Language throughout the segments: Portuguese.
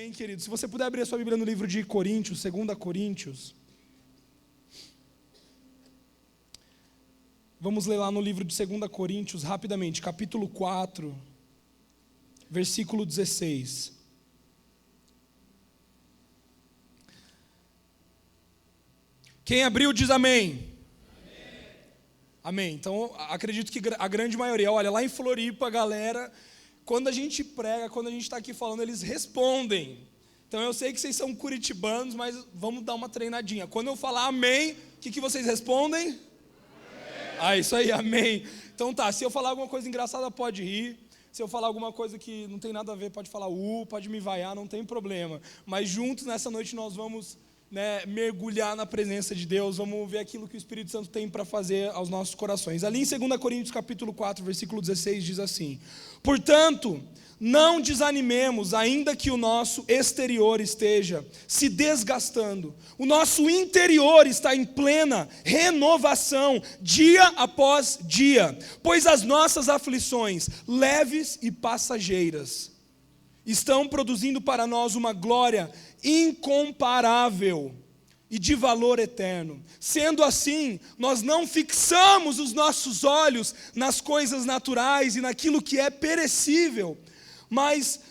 Amém, querido? Se você puder abrir a sua Bíblia no livro de Coríntios, 2 Coríntios. Vamos ler lá no livro de 2 Coríntios, rapidamente, capítulo 4, versículo 16. Quem abriu diz amém. Amém. Então, acredito que a grande maioria, olha, lá em Floripa, a galera, quando a gente prega, quando a gente está aqui falando, eles respondem. Então, eu sei que vocês são curitibanos, mas vamos dar uma treinadinha. Quando eu falar amém, o que vocês respondem? Amém. Ah, isso aí, amém. Então tá, se eu falar alguma coisa engraçada, pode rir. Se eu falar alguma coisa que não tem nada a ver, pode falar pode me vaiar, não tem problema. Mas juntos, nessa noite, nós vamos mergulhar na presença de Deus, vamos ver aquilo que o Espírito Santo tem para fazer aos nossos corações. Ali em 2 Coríntios capítulo 4, versículo 16, diz assim: portanto, não desanimemos, ainda que o nosso exterior esteja se desgastando, o nosso interior está em plena renovação, dia após dia, pois as nossas aflições, leves e passageiras, estão produzindo para nós uma glória incomparável e de valor eterno. Sendo assim, nós não fixamos os nossos olhos nas coisas naturais e naquilo que é perecível, mas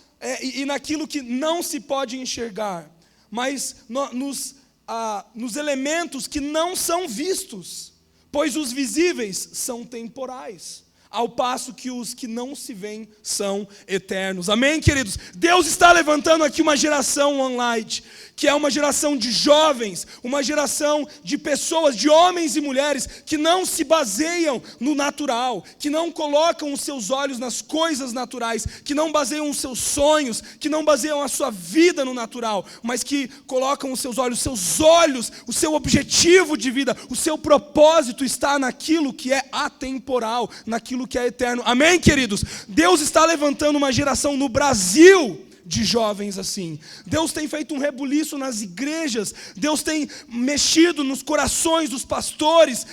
e naquilo que não se pode enxergar, mas nos elementos que não são vistos, pois os visíveis são temporais, ao passo que os que não se veem são eternos. Amém, queridos? Deus está levantando aqui uma geração online, que é uma geração de jovens, uma geração de pessoas, de homens e mulheres, que não se baseiam no natural, que não colocam os seus olhos nas coisas naturais, que não baseiam os seus sonhos, que não baseiam a sua vida no natural, mas que colocam os seus olhos, o seu objetivo de vida, o seu propósito está naquilo que é atemporal, naquilo que é eterno. Amém, queridos? Deus está levantando uma geração no Brasil de jovens assim. Deus tem feito um rebuliço nas igrejas, Deus tem mexido nos corações dos pastores,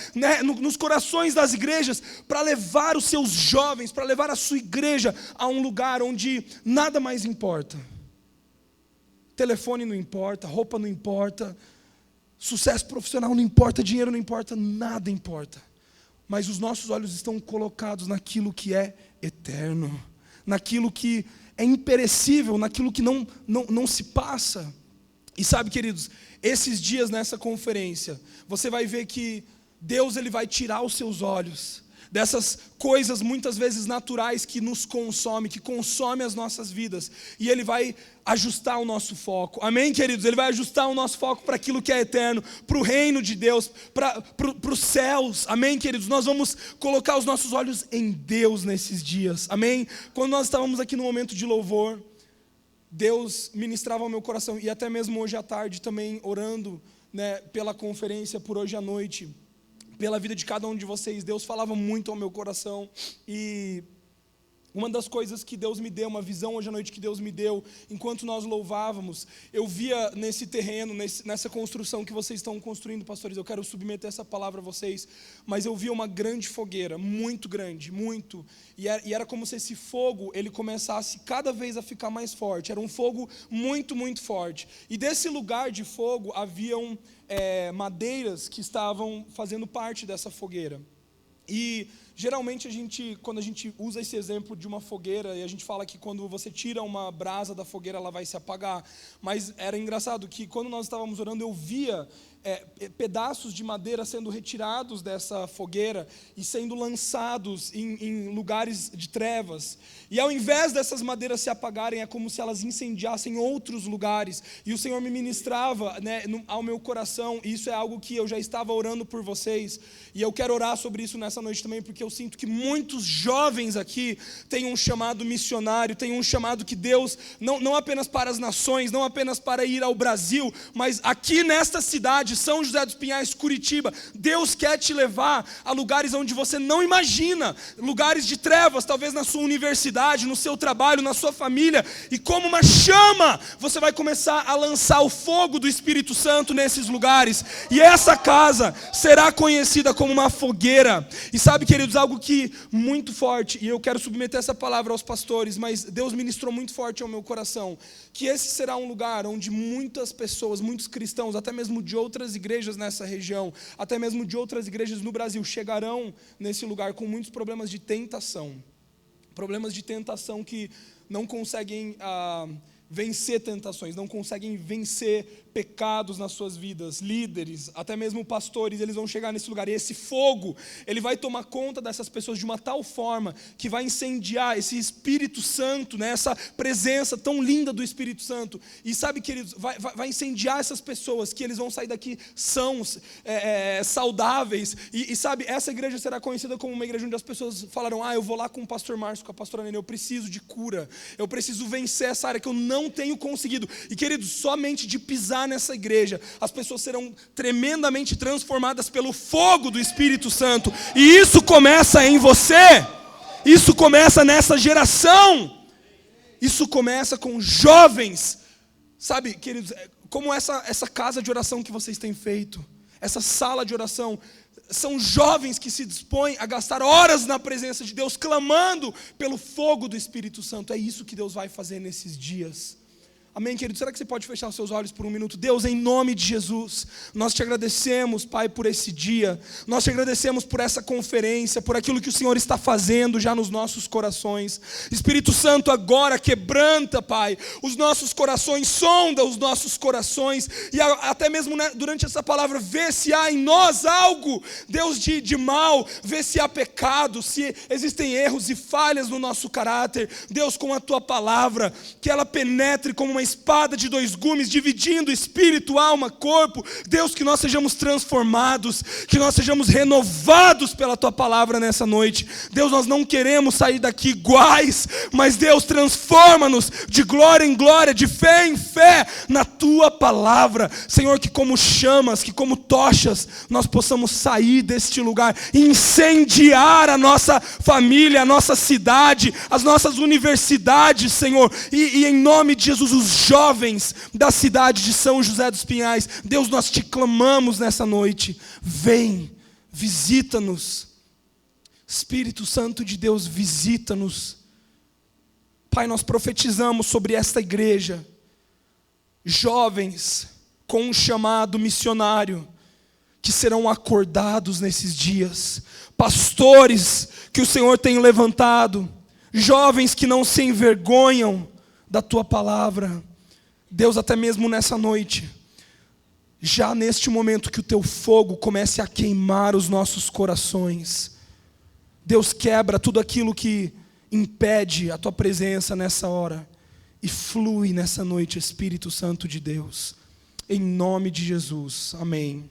nos corações das igrejas, para levar os seus jovens, para levar a sua igreja a um lugar onde nada mais importa. Telefone não importa, roupa não importa, sucesso profissional não importa, dinheiro não importa, nada importa. Mas os nossos olhos estão colocados naquilo que é eterno, naquilo que é imperecível, naquilo que não se passa. E sabe, queridos, esses dias nessa conferência, você vai ver que Deus ele vai tirar os seus olhos dessas coisas muitas vezes naturais que nos consomem, que consomem as nossas vidas, e Ele vai ajustar o nosso foco. Amém, queridos? Ele vai ajustar o nosso foco para aquilo que é eterno, para o reino de Deus, para os céus. Amém, queridos? Nós vamos colocar os nossos olhos em Deus nesses dias. Amém? Quando nós estávamos aqui no momento de louvor, Deus ministrava ao meu coração, e até mesmo hoje à tarde também orando, pela conferência, por hoje à noite, pela vida de cada um de vocês. Deus falava muito ao meu coração, e uma das coisas que Deus me deu, uma visão hoje à noite que Deus me deu, enquanto nós louvávamos, eu via nesse terreno, nessa construção que vocês estão construindo, pastores, eu quero submeter essa palavra a vocês, mas eu via uma grande fogueira, muito grande, muito, e era como se esse fogo, ele começasse cada vez a ficar mais forte, era um fogo muito, muito forte, e desse lugar de fogo, haviam madeiras que estavam fazendo parte dessa fogueira. E geralmente quando a gente usa esse exemplo de uma fogueira, e a gente fala que quando você tira uma brasa da fogueira, ela vai se apagar. Mas era engraçado que quando nós estávamos orando, eu via pedaços de madeira sendo retirados dessa fogueira e sendo lançados em lugares de trevas. E ao invés dessas madeiras se apagarem, é como se elas incendiassem outros lugares. E o Senhor me ministrava ao meu coração, e isso é algo que eu já estava orando por vocês. E eu quero orar sobre isso nessa noite também, porque eu sinto que muitos jovens aqui têm um chamado missionário, têm um chamado que Deus, não apenas para as nações, não apenas para ir ao Brasil, mas aqui nesta cidade, São José dos Pinhais, Curitiba, Deus quer te levar a lugares onde você não imagina, lugares de trevas, talvez na sua universidade, no seu trabalho, na sua família, e como uma chama, você vai começar a lançar o fogo do Espírito Santo nesses lugares, e essa casa será conhecida como uma fogueira. E sabe, queridos, queridos, algo que muito forte, e eu quero submeter essa palavra aos pastores, mas Deus ministrou muito forte ao meu coração, que esse será um lugar onde muitas pessoas, muitos cristãos, até mesmo de outras igrejas nessa região, até mesmo de outras igrejas no Brasil, chegarão nesse lugar com muitos problemas de tentação. Problemas de tentação que não conseguem vencer tentações, não conseguem vencer pecados nas suas vidas. Líderes, até mesmo pastores, eles vão chegar nesse lugar, e esse fogo, ele vai tomar conta dessas pessoas de uma tal forma, que vai incendiar esse Espírito Santo, né, essa presença tão linda do Espírito Santo, e sabe, queridos, vai incendiar essas pessoas, que eles vão sair daqui sãos, saudáveis, e sabe, essa igreja será conhecida como uma igreja onde as pessoas falarão, eu vou lá com o pastor Márcio, com a pastora Nene, eu preciso de cura, eu preciso vencer essa área que eu não tenho conseguido. E queridos, somente de pisar nessa igreja, as pessoas serão tremendamente transformadas pelo fogo do Espírito Santo. E isso começa em você. Isso começa nessa geração. Isso começa com jovens. Sabe, queridos, como essa casa de oração que vocês têm feito, essa sala de oração, são jovens que se dispõem a gastar horas na presença de Deus, clamando pelo fogo do Espírito Santo. É isso que Deus vai fazer nesses dias. Amém, querido? Será que você pode fechar os seus olhos por um minuto? Deus, em nome de Jesus, nós te agradecemos, Pai, por esse dia. Nós te agradecemos por essa conferência, por aquilo que o Senhor está fazendo já nos nossos corações. Espírito Santo, agora quebranta, Pai, os nossos corações, sonda os nossos corações, e até mesmo, né, durante essa palavra, vê se há em nós algo, Deus, de mal, vê se há pecado, se existem erros e falhas no nosso caráter. Deus, com a Tua palavra, que ela penetre como uma espada de dois gumes, dividindo espírito, alma, corpo. Deus, que nós sejamos transformados, que nós sejamos renovados pela Tua palavra nessa noite. Deus, nós não queremos sair daqui iguais, mas Deus, transforma-nos de glória em glória, de fé em fé, na Tua palavra. Senhor, que como chamas, que como tochas, nós possamos sair deste lugar e incendiar a nossa família, a nossa cidade, as nossas universidades, Senhor, e em nome de Jesus, os jovens da cidade de São José dos Pinhais. Deus, nós te clamamos nessa noite, vem, visita-nos. Espírito Santo de Deus, visita-nos. Pai, nós profetizamos sobre esta igreja, jovens com um chamado missionário, que serão acordados nesses dias, pastores que o Senhor tem levantado, jovens que não se envergonham da Tua palavra. Deus, até mesmo nessa noite, já neste momento, que o Teu fogo comece a queimar os nossos corações. Deus, quebra tudo aquilo que impede a Tua presença nessa hora, e flui nessa noite, Espírito Santo de Deus, em nome de Jesus, amém.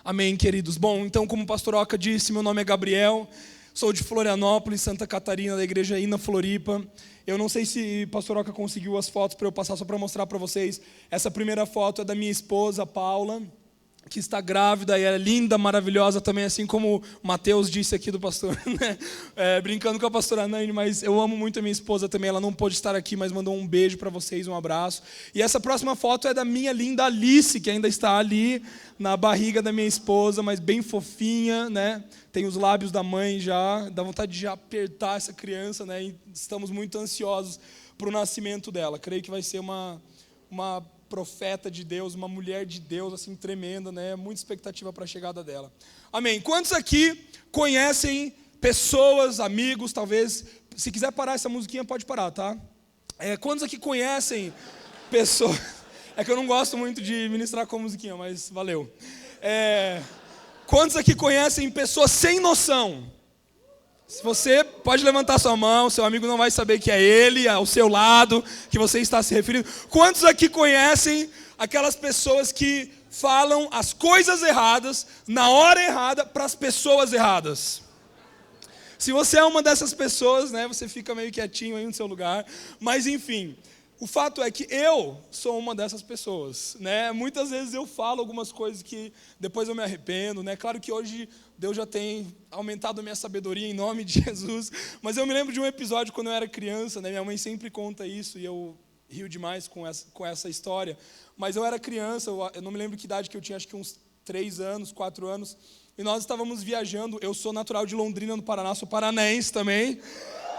Amém, queridos. Bom, então, como o pastor Oca disse, meu nome é Gabriel, sou de Florianópolis, Santa Catarina, da igreja Ina Floripa. Eu não sei se o pastor Oca conseguiu as fotos para eu passar, só para mostrar para vocês. Essa primeira foto é da minha esposa, Paula, que está grávida e é linda, maravilhosa também, assim como o Mateus disse aqui do pastor, né? Brincando com a pastora Nani, mas eu amo muito a minha esposa também. Ela não pôde estar aqui, mas mandou um beijo para vocês, um abraço. E essa próxima foto é da minha linda Alice, que ainda está ali na barriga da minha esposa, mas bem fofinha, né? Tem os lábios da mãe já, dá vontade de apertar essa criança, né? E estamos muito ansiosos para o nascimento dela. Creio que vai ser uma profeta de Deus, uma mulher de Deus, assim, tremenda, né? Muita expectativa para a chegada dela. Amém. Quantos aqui conhecem pessoas, amigos, talvez, se quiser parar essa musiquinha, pode parar, tá? Quantos aqui conhecem pessoas... É que eu não gosto muito de ministrar com musiquinha, mas valeu. Quantos aqui conhecem pessoas sem noção? Se você pode levantar sua mão, seu amigo não vai saber que é ele, ao seu lado, que você está se referindo. Quantos aqui conhecem aquelas pessoas que falam as coisas erradas, na hora errada, para as pessoas erradas? Se você é uma dessas pessoas, né, você fica meio quietinho aí no seu lugar, mas enfim... O fato é que eu sou uma dessas pessoas, né? Muitas vezes eu falo algumas coisas que depois eu me arrependo, né? Claro que hoje Deus já tem aumentado a minha sabedoria em nome de Jesus, mas eu me lembro de um episódio quando eu era criança, né? Minha mãe sempre conta isso e eu rio demais com essa história, mas eu era criança, eu não me lembro que idade que eu tinha, acho que uns 3 anos, 4 anos, e nós estávamos viajando. Eu sou natural de Londrina, no Paraná, sou paranaense também.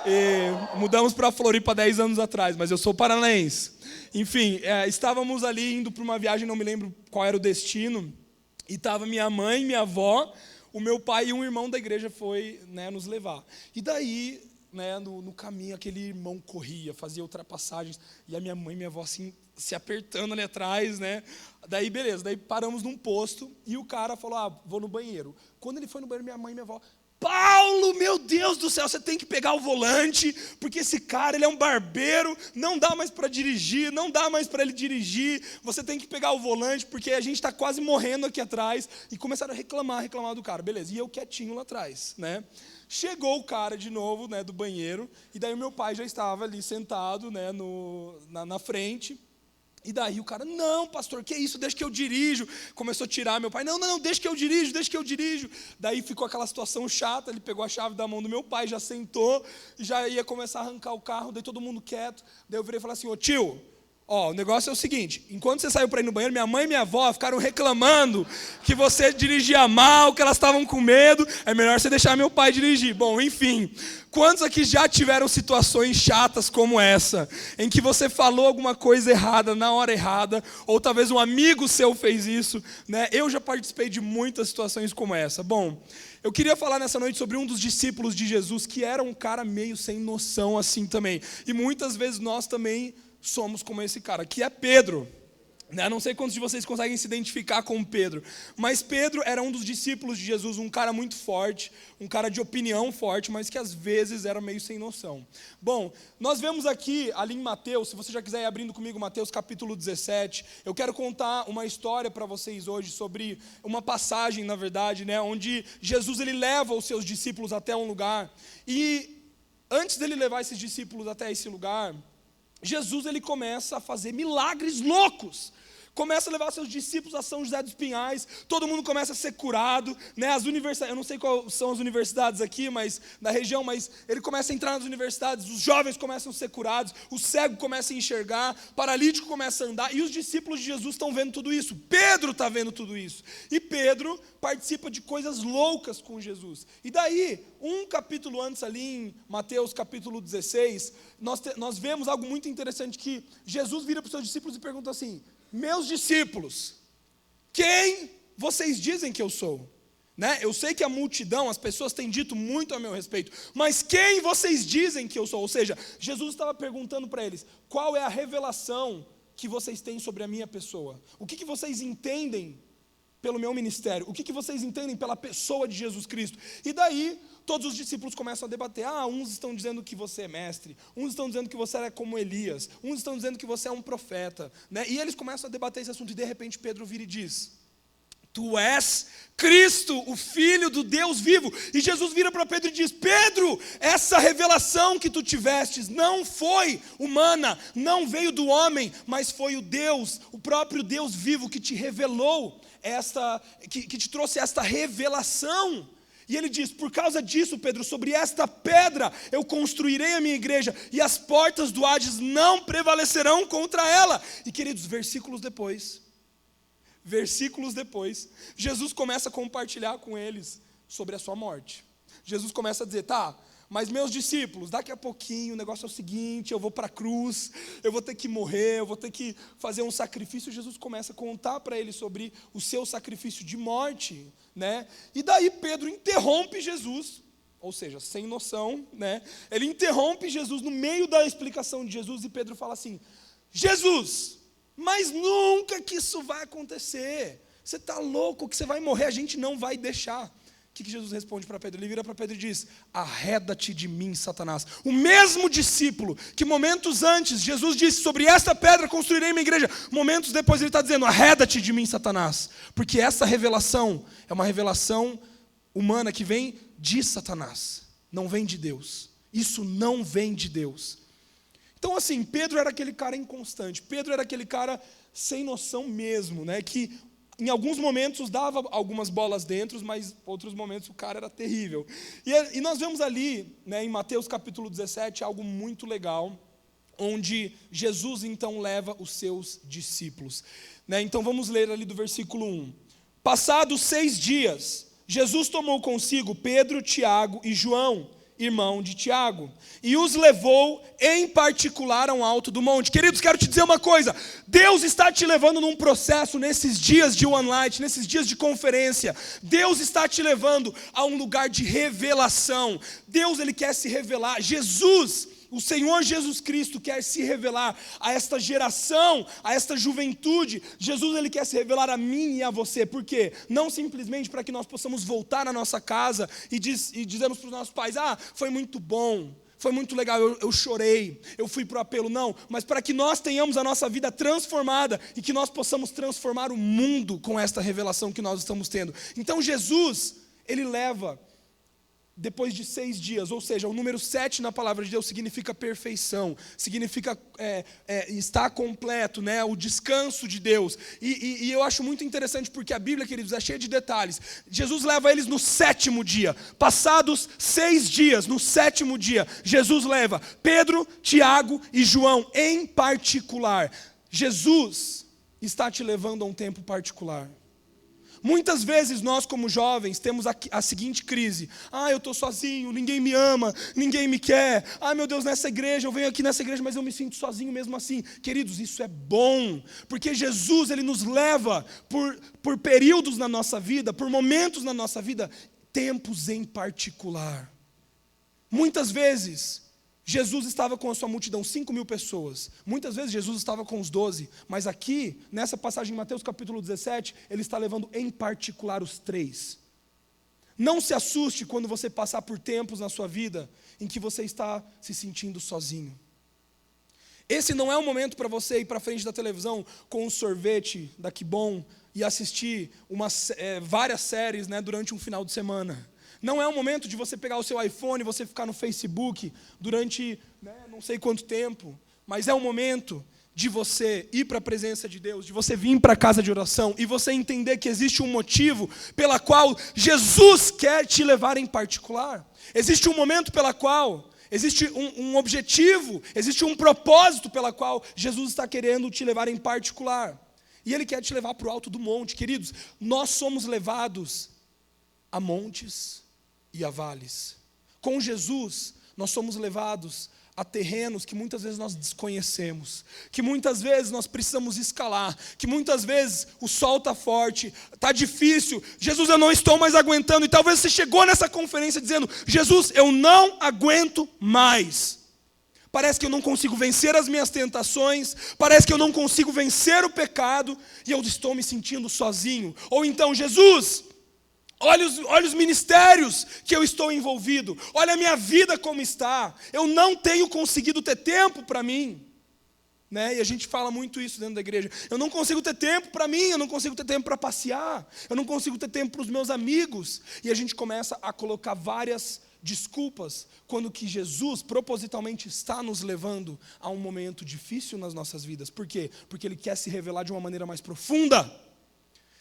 E mudamos para Floripa 10 anos atrás, mas eu sou paranaense. Enfim, estávamos ali indo para uma viagem, não me lembro qual era o destino, e estava minha mãe, minha avó, o meu pai e um irmão da igreja foi, né, nos levar. E daí, né, no caminho, aquele irmão corria, fazia ultrapassagens, e a minha mãe e minha avó assim, se apertando ali atrás, né? Daí, beleza, daí paramos num posto, e o cara falou, vou no banheiro. Quando ele foi no banheiro, minha mãe e minha avó, Paulo, meu Deus do céu, você tem que pegar o volante, porque esse cara, ele é um barbeiro, não dá mais para dirigir, não dá mais para ele dirigir, você tem que pegar o volante, porque a gente está quase morrendo aqui atrás, e começaram a reclamar do cara, beleza, e eu quietinho lá atrás, né? Chegou o cara de novo, né, do banheiro, e daí o meu pai já estava ali sentado, né, na frente. E daí o cara, não, pastor, que isso, deixa que eu dirijo. Começou a tirar meu pai, não, deixa que eu dirijo. Daí ficou aquela situação chata, ele pegou a chave da mão do meu pai, já sentou, já ia começar a arrancar o carro, daí todo mundo quieto. Daí eu virei e falei assim, ô tio, o negócio é o seguinte, enquanto você saiu para ir no banheiro, minha mãe e minha avó ficaram reclamando que você dirigia mal, que elas estavam com medo, é melhor você deixar meu pai dirigir. Bom, enfim, quantos aqui já tiveram situações chatas como essa, em que você falou alguma coisa errada na hora errada, ou talvez um amigo seu fez isso, né? Eu já participei de muitas situações como essa. Bom, eu queria falar nessa noite sobre um dos discípulos de Jesus, que era um cara meio sem noção assim também, e muitas vezes nós também somos como esse cara, que é Pedro. Não sei quantos de vocês conseguem se identificar com Pedro, mas Pedro era um dos discípulos de Jesus, um cara muito forte, um cara de opinião forte, mas que às vezes era meio sem noção. Bom, nós vemos aqui, ali em Mateus, se você já quiser ir abrindo comigo, Mateus capítulo 17, eu quero contar uma história para vocês hoje sobre uma passagem, na verdade, né, onde Jesus ele leva os seus discípulos até um lugar, e antes dele levar esses discípulos até esse lugar, Jesus ele começa a fazer milagres loucos, começa a levar seus discípulos a São José dos Pinhais, todo mundo começa a ser curado, né? As universidades, eu não sei quais são as universidades aqui, mas na região, mas ele começa a entrar nas universidades, os jovens começam a ser curados, o cego começa a enxergar, paralítico começa a andar, e os discípulos de Jesus estão vendo tudo isso, Pedro está vendo tudo isso, e Pedro participa de coisas loucas com Jesus, e daí, um capítulo antes ali em Mateus capítulo 16, nós vemos algo muito interessante, que Jesus vira para os seus discípulos e pergunta assim, meus discípulos, quem vocês dizem que eu sou? Né? Eu sei que a multidão, as pessoas têm dito muito a meu respeito, mas quem vocês dizem que eu sou? Ou seja, Jesus estava perguntando para eles, qual é a revelação que vocês têm sobre a minha pessoa? O que vocês entendem pelo meu ministério? O que vocês entendem pela pessoa de Jesus Cristo? E daí, todos os discípulos começam a debater, uns estão dizendo que você é mestre, uns estão dizendo que você é como Elias, uns estão dizendo que você é um profeta, né? E eles começam a debater esse assunto, e de repente Pedro vira e diz, tu és Cristo, o Filho do Deus vivo. E Jesus vira para Pedro e diz, Pedro, essa revelação que tu tivestes não foi humana, não veio do homem, mas foi o Deus, o próprio Deus vivo que te revelou, que te trouxe esta revelação. E ele diz, por causa disso, Pedro, sobre esta pedra eu construirei a minha igreja, e as portas do Hades não prevalecerão contra ela. E queridos, versículos depois, Jesus começa a compartilhar com eles sobre a sua morte. Jesus começa a dizer, mas meus discípulos, daqui a pouquinho o negócio é o seguinte, eu vou para a cruz, eu vou ter que morrer, eu vou ter que fazer um sacrifício. Jesus começa a contar para eles sobre o seu sacrifício de morte, né? E daí Pedro interrompe Jesus, ou seja, sem noção, né? Ele interrompe Jesus no meio da explicação de Jesus, e Pedro fala assim, Jesus, mas nunca que isso vai acontecer, você está louco que você vai morrer, a gente não vai deixar. O que Jesus responde para Pedro? Ele vira para Pedro e diz, arreda-te de mim, Satanás. O mesmo discípulo que momentos antes Jesus disse, sobre esta pedra construirei minha igreja, momentos depois ele está dizendo, arreda-te de mim, Satanás, porque essa revelação é uma revelação humana que vem de Satanás, não vem de Deus. Isso não vem de Deus. Então assim, Pedro era aquele cara inconstante, Pedro era aquele cara sem noção mesmo, né? Que em alguns momentos dava algumas bolas dentro, mas outros momentos o cara era terrível. E nós vemos ali, né, em Mateus capítulo 17, algo muito legal, onde Jesus então leva os seus discípulos. Né? Então vamos ler ali do versículo 1. Passados 6 dias, Jesus tomou consigo Pedro, Tiago e João, irmão de Tiago, e os levou em particular ao alto do monte. Queridos, quero te dizer uma coisa: Deus está te levando num processo nesses dias de One Light, nesses dias de conferência. Deus está te levando a um lugar de revelação. Deus, Ele quer se revelar. Jesus, o Senhor Jesus Cristo, quer se revelar a esta geração, a esta juventude. Jesus, Ele quer se revelar a mim e a você. Por quê? Não simplesmente para que nós possamos voltar à nossa casa e dizermos para os nossos pais: foi muito bom, foi muito legal, eu chorei, eu fui para o apelo. Não, mas para que nós tenhamos a nossa vida transformada e que nós possamos transformar o mundo com esta revelação que nós estamos tendo. Então Jesus, Ele leva, depois de 6 dias, ou seja, o número 7 na palavra de Deus significa perfeição, significa estar completo, né? O descanso de Deus. E eu acho muito interessante porque a Bíblia, queridos, é cheia de detalhes. Jesus leva eles no 7º dia. Passados 6 dias, no 7º dia, Jesus leva Pedro, Tiago e João em particular. Jesus está te levando a um tempo particular. Muitas vezes nós, como jovens, temos a seguinte crise: eu estou sozinho, ninguém me ama, ninguém me quer. Meu Deus, nessa igreja, eu venho aqui nessa igreja, mas eu me sinto sozinho mesmo assim. Queridos, isso é bom, porque Jesus, Ele nos leva por períodos na nossa vida, por momentos na nossa vida, tempos em particular. Muitas vezes Jesus estava com a sua multidão, 5.000 pessoas. Muitas vezes Jesus estava com os 12. Mas aqui, nessa passagem de Mateus capítulo 17, Ele está levando em particular os 3. Não se assuste quando você passar por tempos na sua vida em que você está se sentindo sozinho. Esse não é o momento para você ir para frente da televisão com um sorvete da Que Bom e assistir várias séries, né, durante um final de semana. Não é o momento de você pegar o seu iPhone e você ficar no Facebook durante não sei quanto tempo. Mas é o momento de você ir para a presença de Deus, de você vir para a casa de oração e você entender que existe um motivo pela qual Jesus quer te levar em particular. Existe um momento pela qual, existe um objetivo, existe um propósito pela qual Jesus está querendo te levar em particular. E Ele quer te levar para o alto do monte. Queridos, nós somos levados a montes e a vales. Com Jesus, nós somos levados a terrenos que muitas vezes nós desconhecemos, que muitas vezes nós precisamos escalar, que muitas vezes o sol está forte, está difícil. Jesus, eu não estou mais aguentando. E talvez você chegou nessa conferência dizendo: Jesus, eu não aguento mais. Parece que eu não consigo vencer as minhas tentações, parece que eu não consigo vencer o pecado, e eu estou me sentindo sozinho. Ou então: Jesus, olha os ministérios que eu estou envolvido, olha a minha vida como está, eu não tenho conseguido ter tempo para mim. E a gente fala muito isso dentro da igreja: eu não consigo ter tempo para mim, eu não consigo ter tempo para passear, eu não consigo ter tempo para os meus amigos. E a gente começa a colocar várias desculpas, quando que Jesus propositalmente está nos levando a um momento difícil nas nossas vidas. Por quê? Porque Ele quer se revelar de uma maneira mais profunda.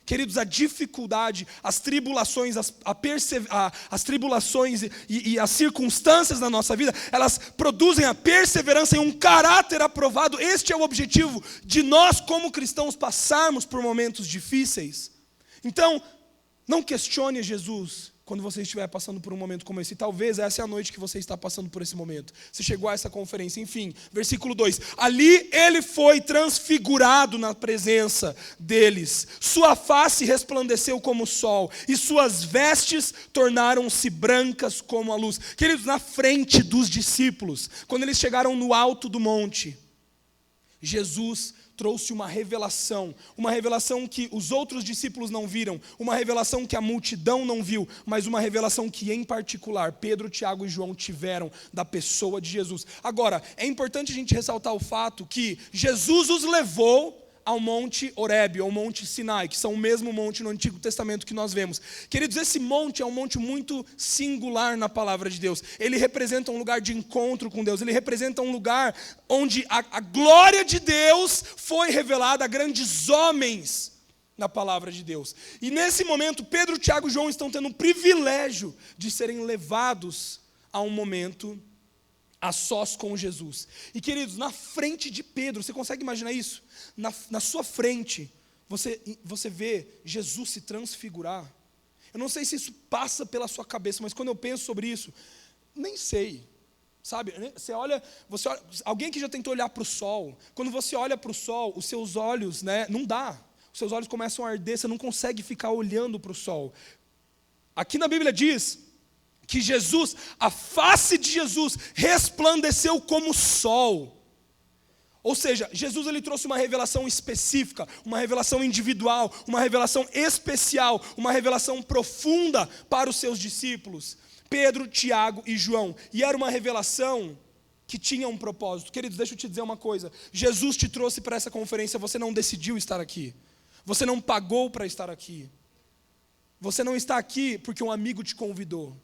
Queridos, a dificuldade, as tribulações, as tribulações e as circunstâncias na nossa vida, elas produzem a perseverança em um caráter aprovado. Este é o objetivo de nós, como cristãos, passarmos por momentos difíceis. Então, não questione Jesus quando você estiver passando por um momento como esse. Talvez essa é a noite que você está passando por esse momento. Você chegou a essa conferência, enfim. Versículo 2. Ali Ele foi transfigurado na presença deles. Sua face resplandeceu como o sol, e suas vestes tornaram-se brancas como a luz. Queridos, na frente dos discípulos, quando eles chegaram no alto do monte, Jesus trouxe uma revelação que os outros discípulos não viram, uma revelação que a multidão não viu, mas uma revelação que, em particular, Pedro, Tiago e João tiveram da pessoa de Jesus. Agora, é importante a gente ressaltar o fato que Jesus os levou ao Monte Horebe, ao Monte Sinai, que são o mesmo monte no Antigo Testamento que nós vemos. Queridos, esse monte é um monte muito singular na palavra de Deus. Ele representa um lugar de encontro com Deus, ele representa um lugar onde a glória de Deus foi revelada a grandes homens na palavra de Deus. E nesse momento, Pedro, Tiago e João estão tendo o privilégio de serem levados a um momento a sós com Jesus. E queridos, na frente de Pedro, você consegue imaginar isso? Na sua frente, você vê Jesus se transfigurar. Eu não sei se isso passa pela sua cabeça, mas quando eu penso sobre isso, nem sei. Sabe, alguém que já tentou olhar para o sol, quando você olha para o sol, os seus olhos, não dá. Os seus olhos começam a arder, você não consegue ficar olhando para o sol. Aqui na Bíblia diz que Jesus, a face de Jesus, resplandeceu como o sol. Ou seja, Jesus ele trouxe uma revelação específica, uma revelação individual, uma revelação especial, uma revelação profunda para os seus discípulos, Pedro, Tiago e João. E era uma revelação que tinha um propósito. Queridos, deixa eu te dizer uma coisa. Jesus te trouxe para essa conferência, você não decidiu estar aqui. Você não pagou para estar aqui. Você não está aqui porque um amigo te convidou.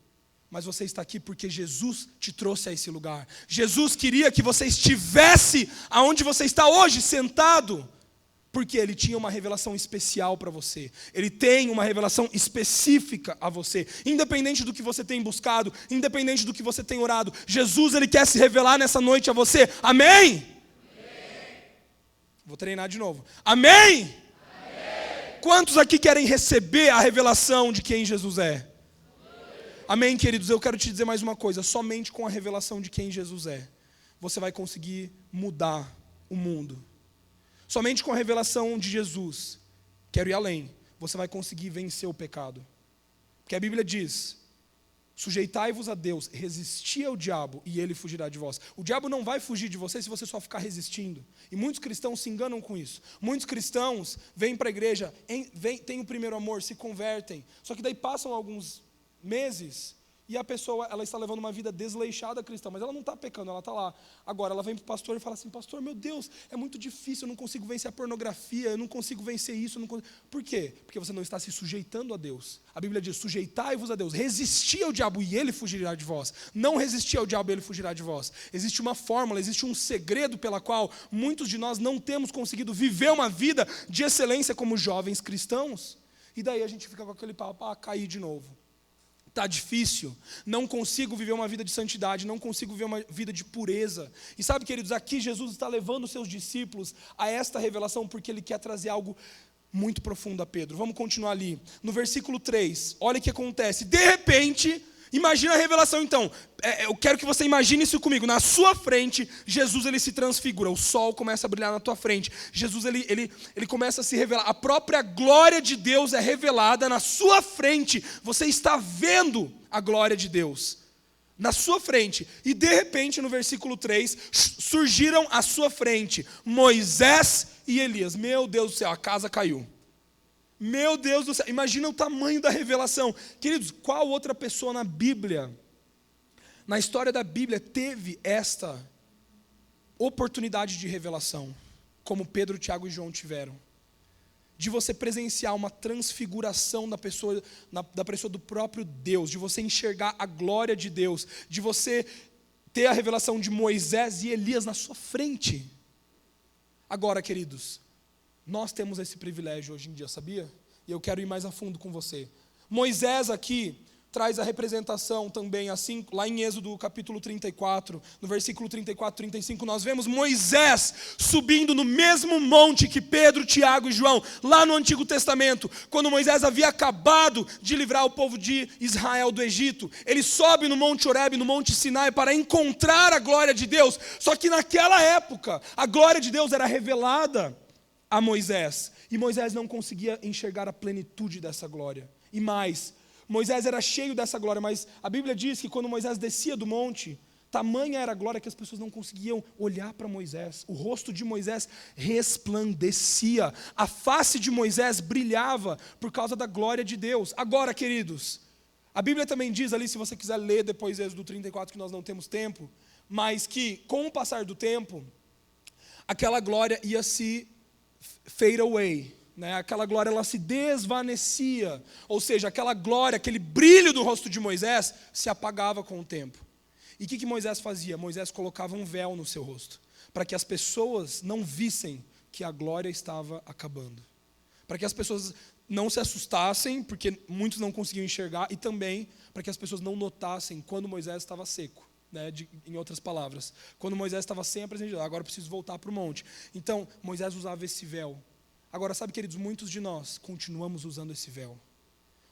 Mas você está aqui porque Jesus te trouxe a esse lugar. Jesus queria que você estivesse aonde você está hoje, sentado. Porque Ele tinha uma revelação especial para você. Ele tem uma revelação específica a você. Independente do que você tem buscado, independente do que você tem orado, Jesus Ele quer se revelar nessa noite a você. Amém? Amém. Vou treinar de novo. Amém? Amém. Quantos aqui querem receber a revelação de quem Jesus é? Amém, queridos? Eu quero te dizer mais uma coisa. Somente com a revelação de quem Jesus é, você vai conseguir mudar o mundo. Somente com a revelação de Jesus, quero ir além, você vai conseguir vencer o pecado. Porque a Bíblia diz, sujeitai-vos a Deus, resisti ao diabo e ele fugirá de vós. O diabo não vai fugir de você se você só ficar resistindo. E muitos cristãos se enganam com isso. Muitos cristãos vêm para a igreja, têm o primeiro amor, se convertem. Só que daí passam alguns meses e a pessoa ela está levando uma vida desleixada cristã, mas ela não está pecando, ela está lá. Agora ela vem para o pastor e fala assim, pastor, meu Deus, é muito difícil, eu não consigo vencer a pornografia, eu não consigo vencer isso. Por quê? Porque você não está se sujeitando a Deus. A Bíblia diz, sujeitai-vos a Deus, resisti ao diabo e ele fugirá de vós. Não resistir ao diabo e ele fugirá de vós. Existe uma fórmula, existe um segredo pela qual muitos de nós não temos conseguido viver uma vida de excelência como jovens cristãos. E daí a gente fica com aquele papo, cair de novo. Está difícil, não consigo viver uma vida de santidade, não consigo viver uma vida de pureza. E sabe, queridos, aqui Jesus está levando os seus discípulos a esta revelação porque Ele quer trazer algo muito profundo a Pedro. Vamos continuar ali. No versículo 3, olha o que acontece. De repente, imagina a revelação então. Eu quero que você imagine isso comigo. Na sua frente, Jesus ele se transfigura. O sol começa a brilhar na tua frente. Jesus ele começa a se revelar. A própria glória de Deus é revelada na sua frente. Você está vendo a glória de Deus na sua frente. E de repente, no versículo 3, surgiram à sua frente Moisés e Elias. Meu Deus do céu, a casa caiu. Meu Deus do céu, imagina o tamanho da revelação. Queridos, qual outra pessoa na Bíblia, na história da Bíblia, teve esta oportunidade de revelação, como Pedro, Tiago e João tiveram? De você presenciar uma transfiguração da pessoa do próprio Deus, de você enxergar a glória de Deus, de você ter a revelação de Moisés e Elias na sua frente. Agora, queridos, nós temos esse privilégio hoje em dia, sabia? E eu quero ir mais a fundo com você. Moisés aqui traz a representação também, assim, lá em Êxodo capítulo 34, no versículo 34, 35, nós vemos Moisés subindo no mesmo monte que Pedro, Tiago e João, lá no Antigo Testamento, quando Moisés havia acabado de livrar o povo de Israel do Egito. Ele sobe no Monte Horebe, no Monte Sinai, para encontrar a glória de Deus. Só que naquela época, a glória de Deus era revelada a Moisés, e Moisés não conseguia enxergar a plenitude dessa glória. E mais, Moisés era cheio dessa glória, mas a Bíblia diz que quando Moisés descia do monte, tamanha era a glória que as pessoas não conseguiam olhar para Moisés. O rosto de Moisés resplandecia, a face de Moisés brilhava por causa da glória de Deus. Agora, queridos, a Bíblia também diz ali, se você quiser ler depois Êxodo 34, que nós não temos tempo, mas que com o passar do tempo, aquela glória ia se fade away, né? Aquela glória ela se desvanecia, ou seja, aquela glória, aquele brilho do rosto de Moisés se apagava com o tempo. E o que Moisés fazia? Moisés colocava um véu no seu rosto, para que as pessoas não vissem que a glória estava acabando, para que as pessoas não se assustassem, porque muitos não conseguiam enxergar, e também para que as pessoas não notassem quando Moisés estava seco. Em outras palavras, quando Moisés estava sem a presença de Deus, agora eu preciso voltar para o monte. Então, Moisés usava esse véu. Agora, sabe, queridos, muitos de nós continuamos usando esse véu.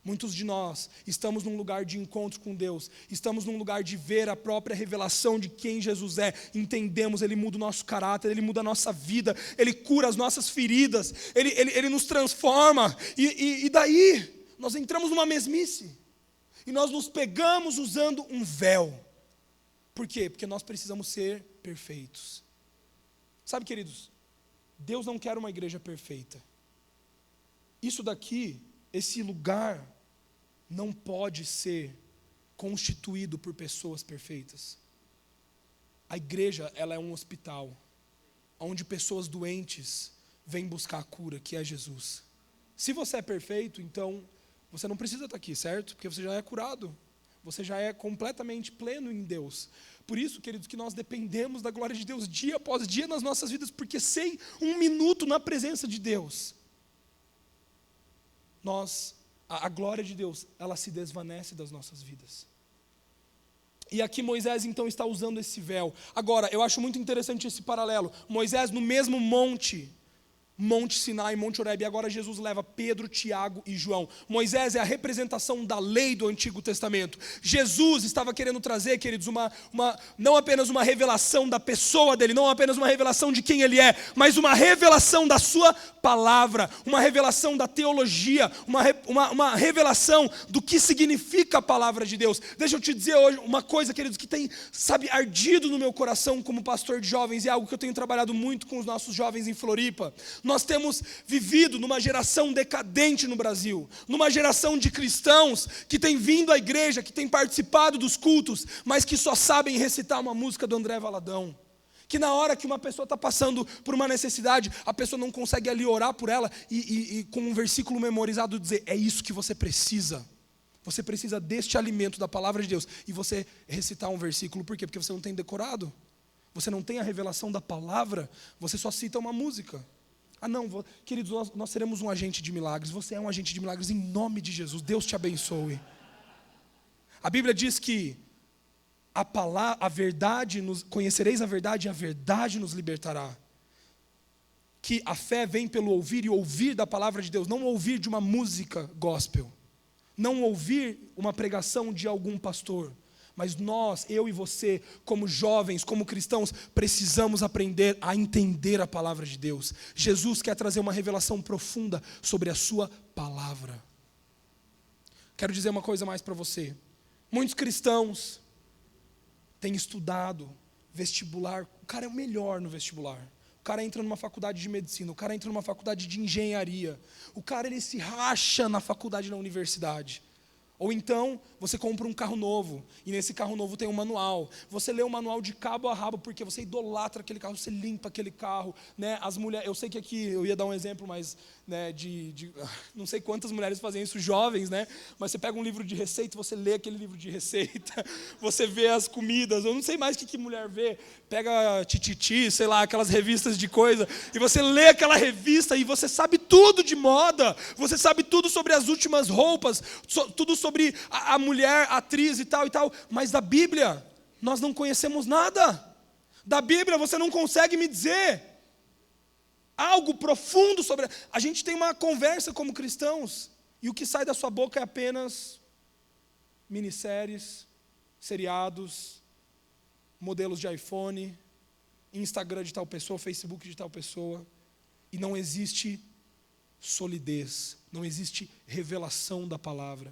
Muitos de nós estamos num lugar de encontro com Deus, estamos num lugar de ver a própria revelação de quem Jesus é, entendemos, Ele muda o nosso caráter, Ele muda a nossa vida, Ele cura as nossas feridas, Ele nos transforma, e daí nós entramos numa mesmice, e nós nos pegamos usando um véu. Por quê? Porque nós precisamos ser perfeitos. Sabe, queridos, Deus não quer uma igreja perfeita. Isso daqui, esse lugar, não pode ser constituído por pessoas perfeitas. A igreja, ela é um hospital, onde pessoas doentes vêm buscar a cura, que é Jesus. Se você é perfeito, então você não precisa estar aqui, certo? Porque você já é curado, você já é completamente pleno em Deus. Por isso, queridos, que nós dependemos da glória de Deus dia após dia nas nossas vidas, porque sem um minuto na presença de Deus, a glória de Deus, ela se desvanece das nossas vidas. E aqui Moisés então está usando esse véu. Agora, eu acho muito interessante esse paralelo. Moisés no mesmo Monte Sinai, Monte Horebe, e agora Jesus leva Pedro, Tiago e João. Moisés é a representação da lei do Antigo Testamento. Jesus estava querendo trazer, queridos, não apenas uma revelação da pessoa dele, não apenas uma revelação de quem ele é, mas uma revelação da sua palavra, uma revelação da teologia, uma revelação do que significa a palavra de Deus. Deixa eu te dizer hoje uma coisa, queridos, que tem, ardido no meu coração como pastor de jovens, e é algo que eu tenho trabalhado muito com os nossos jovens em Floripa. Nós temos vivido numa geração decadente no Brasil, numa geração de cristãos que tem vindo à igreja, que tem participado dos cultos, mas que só sabem recitar uma música do André Valadão. Que na hora que uma pessoa está passando por uma necessidade, a pessoa não consegue ali orar por ela e com um versículo memorizado dizer, é isso que você precisa. Você precisa deste alimento da palavra de Deus. E você recitar um versículo, por quê? Porque você não tem decorado. Você não tem a revelação da palavra, você só cita uma música. Ah não, queridos, nós seremos um agente de milagres. Você é um agente de milagres em nome de Jesus. Deus te abençoe. A Bíblia diz que a verdade, conhecereis a verdade e a verdade nos libertará. Que a fé vem pelo ouvir e ouvir da palavra de Deus, não ouvir de uma música gospel, não ouvir uma pregação de algum pastor. Mas nós, eu e você, como jovens, como cristãos, precisamos aprender a entender a palavra de Deus. Jesus quer trazer uma revelação profunda sobre a sua palavra. Quero dizer uma coisa mais para você. Muitos cristãos têm estudado vestibular. O cara é o melhor no vestibular. O cara entra numa faculdade de medicina, o cara entra numa faculdade de engenharia. O cara, ele se racha na faculdade, na universidade. Ou então, você compra um carro novo, e nesse carro novo tem um manual. Você lê o manual de cabo a rabo, porque você idolatra aquele carro, você limpa aquele carro, né? As mulheres, eu sei que aqui, eu ia dar um exemplo, mas né, não sei quantas mulheres fazem isso, jovens, né? Mas você pega um livro de receita, você lê aquele livro de receita, você vê as comidas, eu não sei mais o que mulher vê, pega tititi, sei lá, aquelas revistas de coisa, e você lê aquela revista e você sabe tudo de moda, você sabe tudo sobre as últimas roupas, tudo sobre a mulher, a atriz e tal, mas da Bíblia, nós não conhecemos nada. Da Bíblia você não consegue me dizer algo profundo sobre... A gente tem uma conversa como cristãos, e o que sai da sua boca é apenas minisséries, seriados, modelos de iPhone, Instagram de tal pessoa, Facebook de tal pessoa, e não existe solidez, não existe revelação da palavra.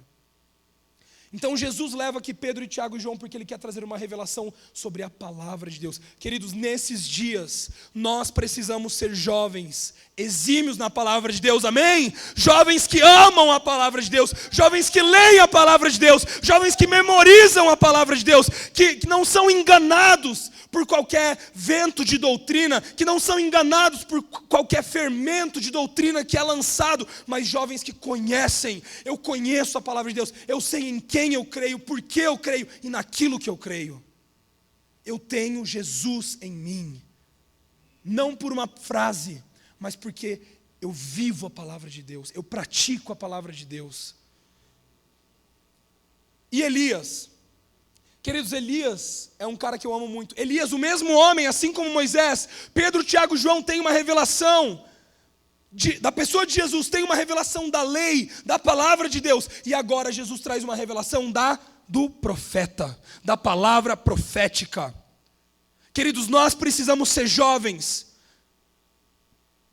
Então Jesus leva aqui Pedro, Tiago e João porque ele quer trazer uma revelação sobre a palavra de Deus. Queridos, nesses dias, nós precisamos ser jovens, exímios na palavra de Deus, amém? Jovens que amam a palavra de Deus, jovens que leem a palavra de Deus, jovens que memorizam a palavra de Deus, que não são enganados por qualquer vento de doutrina, que não são enganados por qualquer fermento de doutrina que é lançado, mas jovens que conhecem, eu conheço a palavra de Deus, eu sei em quem eu creio, por que eu creio e naquilo que eu creio. Eu tenho Jesus em mim, não por uma frase, mas porque eu vivo a palavra de Deus, eu pratico a palavra de Deus. E Elias, queridos, Elias é um cara que eu amo muito. Elias, o mesmo homem, assim como Moisés, Pedro, Tiago e João têm uma revelação da pessoa de Jesus tem uma revelação da lei, da palavra de Deus, e agora Jesus traz uma revelação do profeta, da palavra profética. Queridos, nós precisamos ser jovens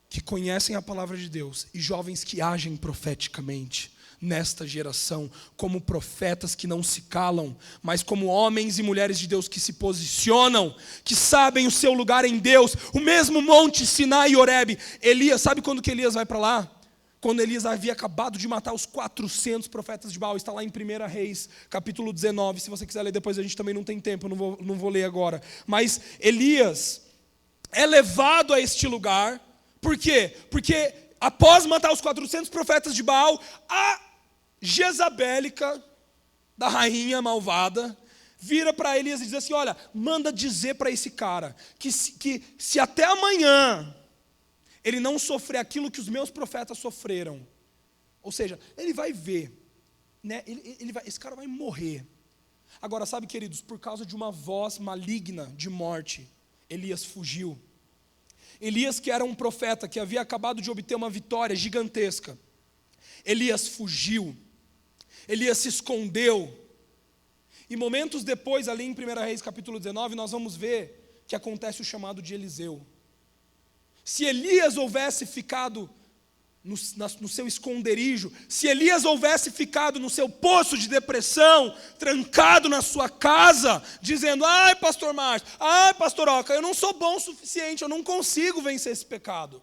que conhecem a palavra de Deus e jovens que agem profeticamente nesta geração, como profetas que não se calam, mas como homens e mulheres de Deus que se posicionam, que sabem o seu lugar em Deus. O mesmo monte Sinai e Horebe. Elias, sabe quando que Elias vai para lá? Quando Elias havia acabado de matar os 400 profetas de Baal. Está lá em 1 Reis, capítulo 19. Se você quiser ler depois, a gente também não tem tempo, eu não vou ler agora. Mas Elias é levado a este lugar. Por quê? Porque após matar os 400 profetas de Baal, a Jezabélica, da rainha malvada, vira para Elias e diz assim: olha, manda dizer para esse cara que se até amanhã ele não sofrer aquilo que os meus profetas sofreram, ou seja, ele vai ver, né? Esse cara vai morrer. Agora, sabe, queridos, por causa de uma voz maligna de morte, Elias fugiu. Elias, que era um profeta, que havia acabado de obter uma vitória gigantesca, Elias fugiu, Elias se escondeu, e momentos depois, ali em 1 Reis capítulo 19, nós vamos ver que acontece o chamado de Eliseu. Se Elias houvesse ficado no seu esconderijo, se Elias houvesse ficado no seu poço de depressão, trancado na sua casa, dizendo: ai pastor Márcio, ai pastor Oca, eu não sou bom o suficiente, eu não consigo vencer esse pecado.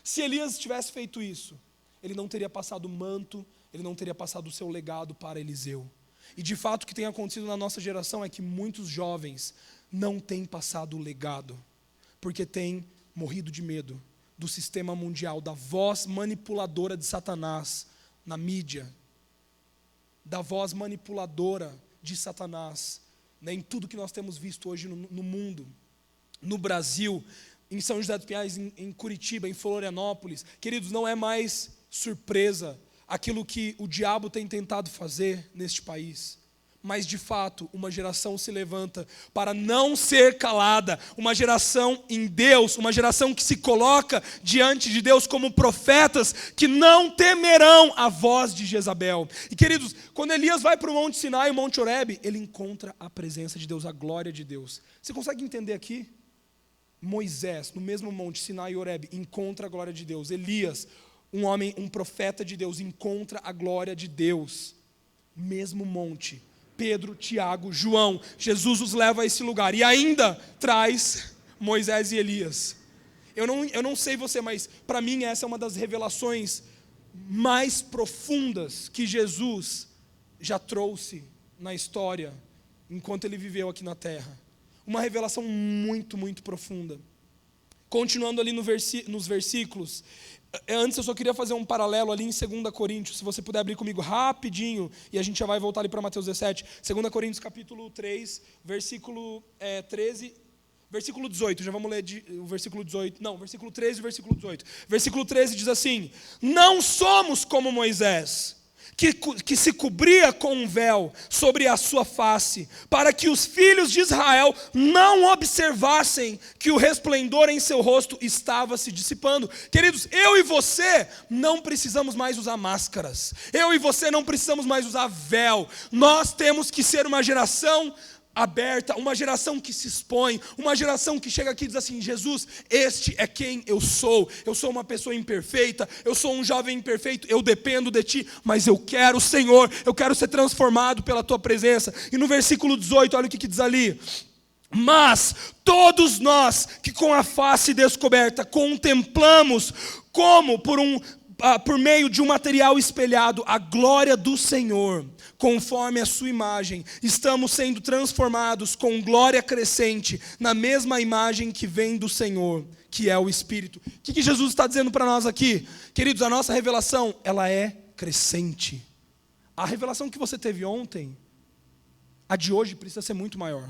Se Elias tivesse feito isso, ele não teria passado o manto, ele não teria passado o seu legado para Eliseu. E de fato o que tem acontecido na nossa geração é que muitos jovens não têm passado o legado, porque têm morrido de medo do sistema mundial, da voz manipuladora de Satanás na mídia, da voz manipuladora de Satanás, né, em tudo que nós temos visto hoje no mundo, no Brasil, em São José dos Pinhais, em Curitiba, em Florianópolis. Queridos, não é mais surpresa aquilo que o diabo tem tentado fazer neste país. Mas de fato, uma geração se levanta para não ser calada, uma geração em Deus, uma geração que se coloca diante de Deus como profetas que não temerão a voz de Jezabel. E queridos, quando Elias vai para o Monte Sinai, o Monte Horebe, ele encontra a presença de Deus, a glória de Deus. Você consegue entender aqui? Moisés, no mesmo monte Sinai e Horebe, encontra a glória de Deus. Elias, um homem, um profeta de Deus, encontra a glória de Deus. Mesmo monte. Pedro, Tiago, João, Jesus os leva a esse lugar e ainda traz Moisés e Elias. Eu não sei você, mas para mim essa é uma das revelações mais profundas que Jesus já trouxe na história, enquanto ele viveu aqui na terra. Uma revelação muito, muito profunda. Continuando ali nos versículos, antes eu só queria fazer um paralelo ali em 2 Coríntios, se você puder abrir comigo rapidinho, e a gente já vai voltar ali para Mateus 17, 2 Coríntios capítulo 3, versículo 13, versículo 18, já vamos ler o versículo 18, não, versículo 13 e versículo 18. Versículo 13 diz assim: não somos como Moisés, que se cobria com um véu sobre a sua face, para que os filhos de Israel não observassem que o resplendor em seu rosto estava se dissipando. Queridos, eu e você não precisamos mais usar máscaras, eu e você não precisamos mais usar véu. Nós temos que ser uma geração aberta, uma geração que se expõe, uma geração que chega aqui e diz assim: Jesus, este é quem eu sou uma pessoa imperfeita, eu sou um jovem imperfeito, eu dependo de ti, mas eu quero o Senhor, eu quero ser transformado pela tua presença. E no versículo 18, olha o que diz ali: mas todos nós que com a face descoberta contemplamos como por meio de um material espelhado a glória do Senhor, conforme a sua imagem, estamos sendo transformados com glória crescente na mesma imagem que vem do Senhor, que é o Espírito. O que Jesus está dizendo para nós aqui? Queridos, a nossa revelação, ela é crescente. A revelação que você teve ontem, a de hoje precisa ser muito maior.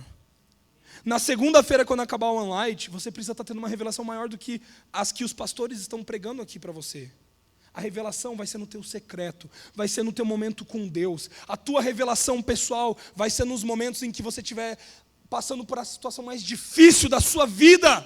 Na segunda-feira, quando acabar o OneLight, você precisa estar tendo uma revelação maior do que as que os pastores estão pregando aqui para você. A revelação vai ser no teu secreto, vai ser no teu momento com Deus. A tua revelação pessoal vai ser nos momentos em que você estiver passando por a situação mais difícil da sua vida.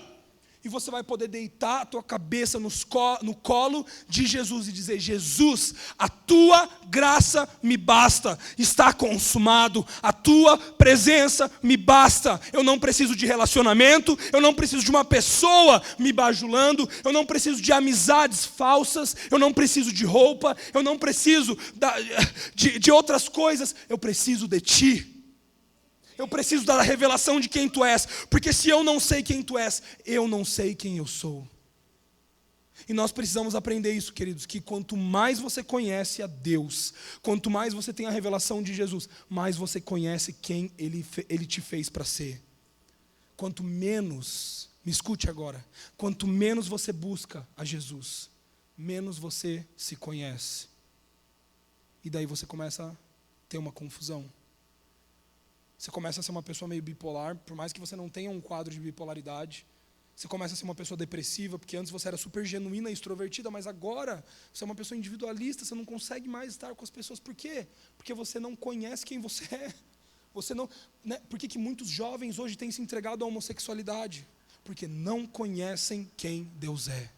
e você vai poder deitar a tua cabeça no colo de Jesus e dizer: Jesus, a tua graça me basta, está consumado, a tua presença me basta. Eu não preciso de relacionamento, eu não preciso de uma pessoa me bajulando, eu não preciso de amizades falsas, eu não preciso de roupa, eu não preciso de outras coisas, eu preciso de ti. Eu preciso da revelação de quem tu és, porque se eu não sei quem tu és, eu não sei quem eu sou. E nós precisamos aprender isso, queridos, que quanto mais você conhece a Deus, quanto mais você tem a revelação de Jesus, mais você conhece quem Ele te fez para ser. Quanto menos, me escute agora, quanto menos você busca a Jesus, menos você se conhece. E daí você começa a ter uma confusão. Você começa a ser uma pessoa meio bipolar, por mais que você não tenha um quadro de bipolaridade. Você começa a ser uma pessoa depressiva, porque antes você era super genuína e extrovertida, mas agora você é uma pessoa individualista, você não consegue mais estar com as pessoas. Por quê? Porque você não conhece quem você é. Você não, né? Por que muitos jovens hoje têm se entregado à homossexualidade? Porque não conhecem quem Deus é.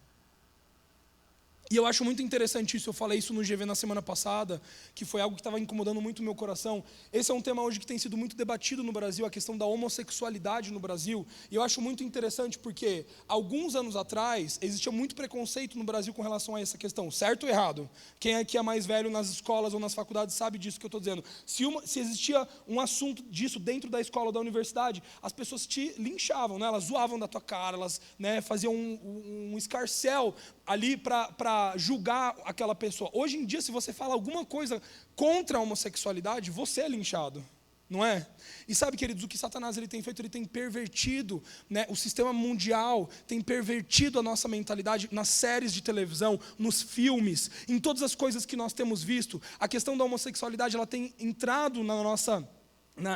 E eu acho muito interessante isso, eu falei isso no GV na semana passada, que foi algo que estava incomodando muito o meu coração. Esse é um tema hoje que tem sido muito debatido no Brasil, a questão da homossexualidade no Brasil. E eu acho muito interessante porque, alguns anos atrás, existia muito preconceito no Brasil com relação a essa questão. Certo ou errado? Quem aqui é mais velho nas escolas ou nas faculdades sabe disso que eu estou dizendo. Se existia um assunto disso dentro da escola ou da universidade, as pessoas te linchavam, né? Elas zoavam da tua cara, elas, né, faziam um escarcéu ali para julgar aquela pessoa. Hoje em dia, se você fala alguma coisa contra a homossexualidade, você é linchado, não é? E sabe, queridos, o que Satanás ele tem feito? Ele tem pervertido, né, o sistema mundial, tem pervertido a nossa mentalidade nas séries de televisão, nos filmes, em todas as coisas que nós temos visto. A questão da homossexualidade ela tem entrado na nossa,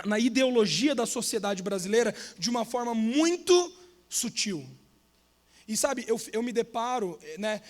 na ideologia da sociedade brasileira de uma forma muito sutil. E sabe, eu me deparo, né,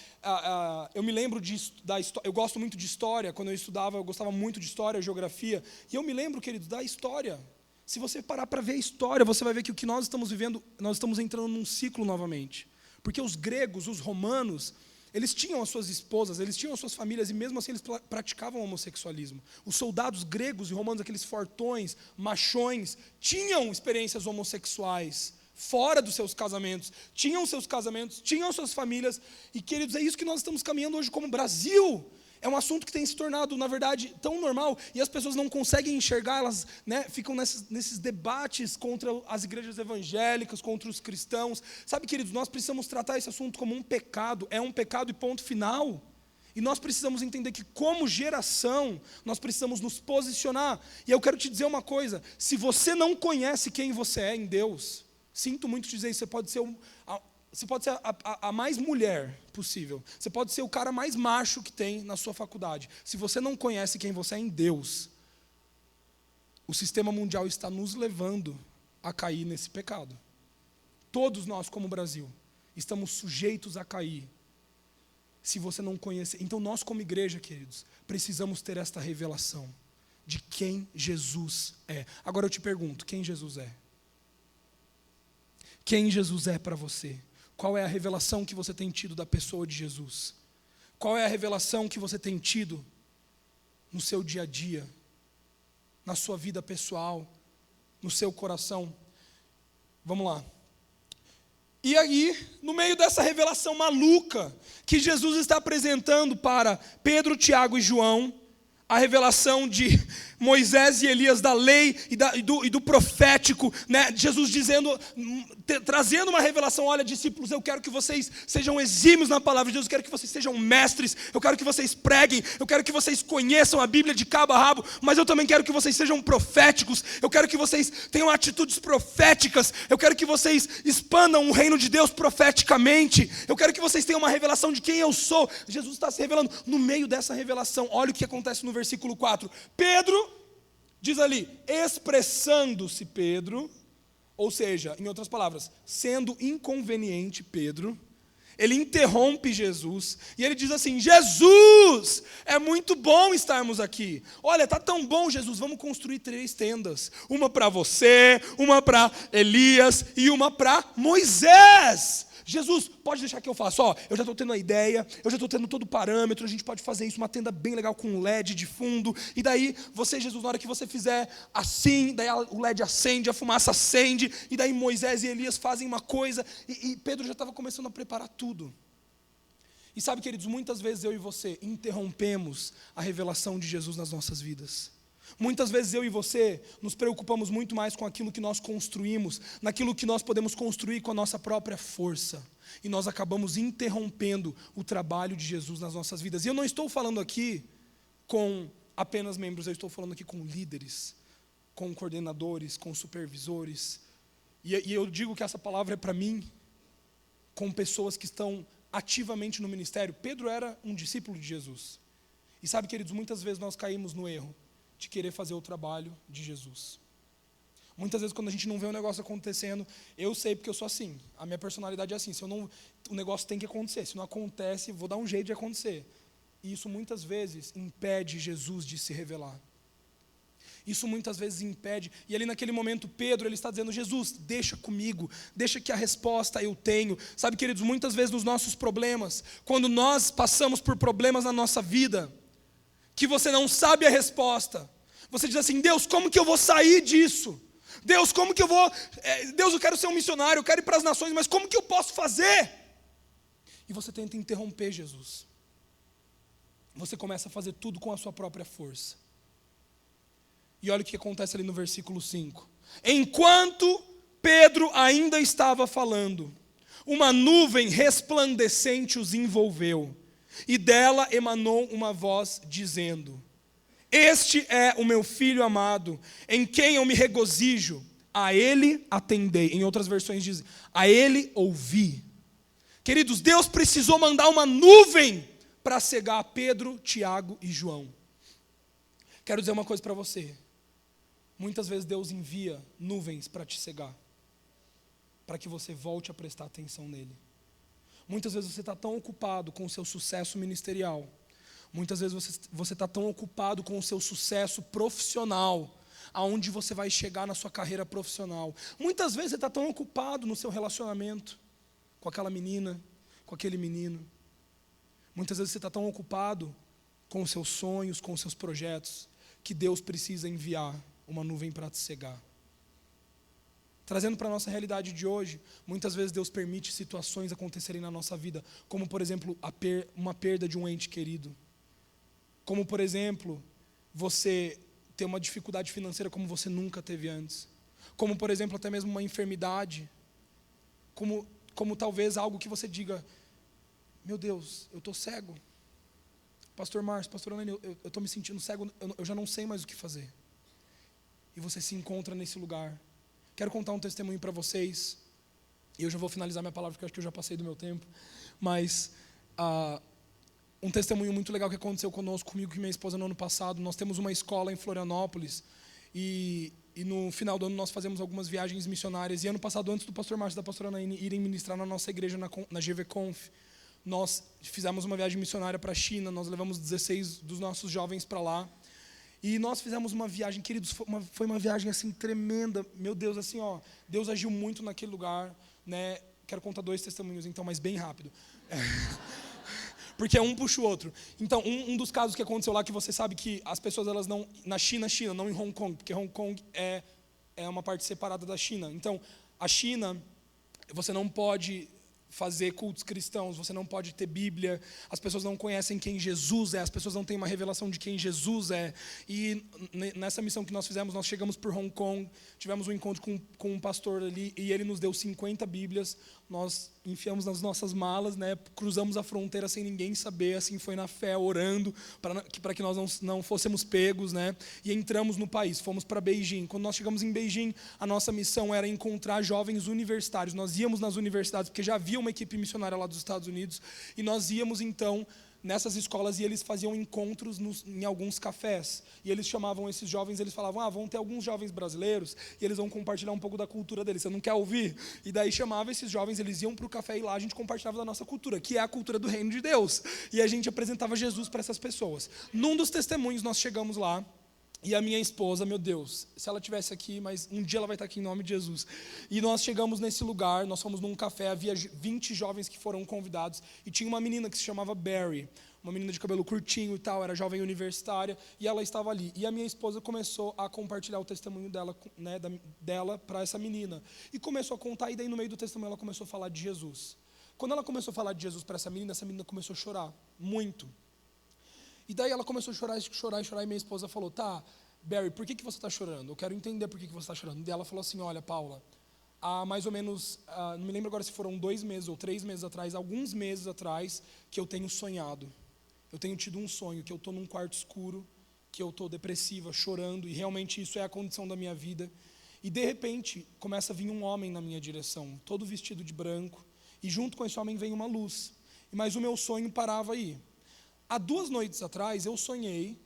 eu me lembro da história, eu gosto muito de história, quando eu estudava eu gostava muito de história, geografia, e eu me lembro, querido, da história. Se você parar para ver a história, você vai ver que o que nós estamos vivendo, nós estamos entrando num ciclo novamente. Porque os gregos, os romanos, eles tinham as suas esposas, eles tinham as suas famílias, e mesmo assim eles praticavam o homossexualismo. Os soldados gregos e romanos, aqueles fortões, machões, tinham experiências homossexuais, fora dos seus casamentos, tinham seus casamentos, tinham suas famílias, e queridos, é isso que nós estamos caminhando hoje como Brasil. É um assunto que tem se tornado, na verdade, tão normal, e as pessoas não conseguem enxergar, elas, né, ficam nesses debates contra as igrejas evangélicas, contra os cristãos. Sabe, queridos, nós precisamos tratar esse assunto como um pecado, é um pecado e ponto final. E nós precisamos entender que, como geração, nós precisamos nos posicionar. E eu quero te dizer uma coisa, se você não conhece quem você é em Deus, sinto muito dizer isso, você pode ser a mais mulher possível. Você pode ser o cara mais macho que tem na sua faculdade. Se você não conhece quem você é em Deus, o sistema mundial está nos levando a cair nesse pecado. Todos nós, como Brasil, estamos sujeitos a cair. Se você não conhecer. Então nós, como igreja, queridos, precisamos ter esta revelação de quem Jesus é. Agora eu te pergunto, quem Jesus é? Quem Jesus é para você? Qual é a revelação que você tem tido da pessoa de Jesus? Qual é a revelação que você tem tido no seu dia a dia, na sua vida pessoal, no seu coração? Vamos lá. E aí, no meio dessa revelação maluca que Jesus está apresentando para Pedro, Tiago e João, a revelação de Moisés e Elias, da lei e do profético, né? Jesus dizendo, trazendo uma revelação: olha, discípulos, eu quero que vocês sejam exímios na palavra de Deus, eu quero que vocês sejam mestres, eu quero que vocês preguem, eu quero que vocês conheçam a Bíblia de cabo a rabo, mas eu também quero que vocês sejam proféticos, eu quero que vocês tenham atitudes proféticas, eu quero que vocês expandam o reino de Deus profeticamente, eu quero que vocês tenham uma revelação de quem eu sou. Jesus está se revelando. No meio dessa revelação, olha o que acontece no versículo 4. Pedro, diz ali, expressando-se Pedro, ou seja, em outras palavras, sendo inconveniente Pedro, ele interrompe Jesus, e ele diz assim: Jesus, é muito bom estarmos aqui. Olha, está tão bom, Jesus, vamos construir 3 tendas. Uma para você, uma para Elias e uma para Moisés. Jesus, pode deixar que eu faça. Ó, eu já estou tendo a ideia, eu já estou tendo todo o parâmetro, a gente pode fazer isso, uma tenda bem legal com LED de fundo. E daí, você, Jesus, na hora que você fizer assim, daí o LED acende, a fumaça acende. E daí Moisés e Elias fazem uma coisa. E Pedro já estava começando a preparar tudo. E sabe, queridos, muitas vezes eu e você interrompemos a revelação de Jesus nas nossas vidas. Muitas vezes eu e você nos preocupamos muito mais com aquilo que nós construímos, naquilo que nós podemos construir com a nossa própria força. E nós acabamos interrompendo o trabalho de Jesus nas nossas vidas. E eu não estou falando aqui com apenas membros, eu estou falando aqui com líderes, com coordenadores, com supervisores. E eu digo que essa palavra é para mim, com pessoas que estão ativamente no ministério. Pedro era um discípulo de Jesus. E sabe, queridos, muitas vezes nós caímos no erro de querer fazer o trabalho de Jesus. Muitas vezes quando a gente não vê um negócio acontecendo, eu sei porque eu sou assim, a minha personalidade é assim, o negócio tem que acontecer, se não acontece, vou dar um jeito de acontecer. E isso muitas vezes impede Jesus de se revelar. Isso muitas vezes impede, e ali naquele momento Pedro, ele está dizendo, Jesus, deixa comigo, deixa que a resposta eu tenho. Sabe, queridos, muitas vezes nos nossos problemas, quando nós passamos por problemas na nossa vida, que você não sabe a resposta, você diz assim, Deus, como que eu vou sair disso? Deus, como que eu vou, Deus, eu quero ser um missionário, eu quero ir para as nações, mas como que eu posso fazer? E você tenta interromper Jesus. Você começa a fazer tudo com a sua própria força. E olha o que acontece ali no versículo 5. Enquanto Pedro ainda estava falando, uma nuvem resplandecente os envolveu, e dela emanou uma voz dizendo, este é o meu filho amado, em quem eu me regozijo, a ele atendei. Em outras versões diz, a ele ouvi. Queridos, Deus precisou mandar uma nuvem para cegar Pedro, Tiago e João. Quero dizer uma coisa para você. Muitas vezes Deus envia nuvens para te cegar, para que você volte a prestar atenção nele. Muitas vezes você está tão ocupado com o seu sucesso ministerial, muitas vezes você está tão ocupado com o seu sucesso profissional, aonde você vai chegar na sua carreira profissional. Muitas vezes você está tão ocupado no seu relacionamento com aquela menina, com aquele menino. Muitas vezes você está tão ocupado com os seus sonhos, com os seus projetos, que Deus precisa enviar uma nuvem para te cegar. Trazendo para a nossa realidade de hoje, muitas vezes Deus permite situações acontecerem na nossa vida, como por exemplo, uma perda de um ente querido. Como por exemplo, você ter uma dificuldade financeira como você nunca teve antes. Como por exemplo, até mesmo uma enfermidade. Como talvez algo que você diga, meu Deus, eu estou cego. Pastor Márcio, Pastor Elaine, eu estou me sentindo cego, eu já não sei mais o que fazer. E você se encontra nesse lugar. Quero contar um testemunho para vocês, e eu já vou finalizar minha palavra, porque eu acho que eu já passei do meu tempo, mas um testemunho muito legal que aconteceu comigo e minha esposa no ano passado. Nós temos uma escola em Florianópolis, e no final do ano nós fazemos algumas viagens missionárias, e ano passado, antes do pastor Márcio e da pastora Anaíne irem ministrar na nossa igreja, na GVConf, nós fizemos uma viagem missionária para a China, nós levamos 16 dos nossos jovens para lá, e nós fizemos uma viagem, queridos, foi uma viagem assim tremenda, meu Deus, assim, ó, Deus agiu muito naquele lugar, né? Quero contar 2 testemunhos então, mas bem rápido, porque um puxa o outro. Então, um dos casos que aconteceu lá, que você sabe que as pessoas, elas não, na China, não em Hong Kong, porque Hong Kong é uma parte separada da China. Então, a China, você não pode fazer cultos cristãos, você não pode ter Bíblia, as pessoas não conhecem quem Jesus é, as pessoas não têm uma revelação de quem Jesus é. E nessa missão que nós fizemos, nós chegamos por Hong Kong, tivemos um encontro com um pastor ali, e ele nos deu 50 Bíblias, nós enfiamos nas nossas malas, né, cruzamos a fronteira sem ninguém saber, assim foi na fé, orando, para que nós não fôssemos pegos, né, e entramos no país, fomos para Beijing. Quando nós chegamos em Beijing, a nossa missão era encontrar jovens universitários, nós íamos nas universidades, porque já havia uma equipe missionária lá dos Estados Unidos, e nós íamos então nessas escolas, e eles faziam encontros em alguns cafés, e eles chamavam esses jovens, eles falavam, vão ter alguns jovens brasileiros, e eles vão compartilhar um pouco da cultura deles, você não quer ouvir? E daí chamava esses jovens, eles iam para o café, e lá a gente compartilhava da nossa cultura, que é a cultura do reino de Deus, e a gente apresentava Jesus para essas pessoas. Num dos testemunhos, nós chegamos lá, E a minha esposa, meu Deus, se ela estivesse aqui, mas um dia ela vai estar aqui em nome de Jesus. E nós chegamos nesse lugar, nós fomos num café, havia 20 jovens que foram convidados, e tinha uma menina que se chamava Barry, uma menina de cabelo curtinho e tal, era jovem universitária, e ela estava ali. E a minha esposa começou a compartilhar o testemunho dela, né, dela para essa menina. E começou a contar, e daí no meio do testemunho ela começou a falar de Jesus. Quando ela começou a falar de Jesus para essa menina começou a chorar, muito. E daí ela começou a chorar, e minha esposa falou, tá, Barry, por que você está chorando? Eu quero entender por que você está chorando. E ela falou assim, olha, Paula, há mais ou menos, não me lembro agora se foram 2 meses ou 3 meses atrás, alguns meses atrás, que eu tenho sonhado. Eu tenho tido um sonho, que eu estou num quarto escuro, que eu estou depressiva, chorando, e realmente isso é a condição da minha vida. E de repente, começa a vir um homem na minha direção, todo vestido de branco, e junto com esse homem vem uma luz. Mas o meu sonho parava aí. Há 2 noites atrás, eu sonhei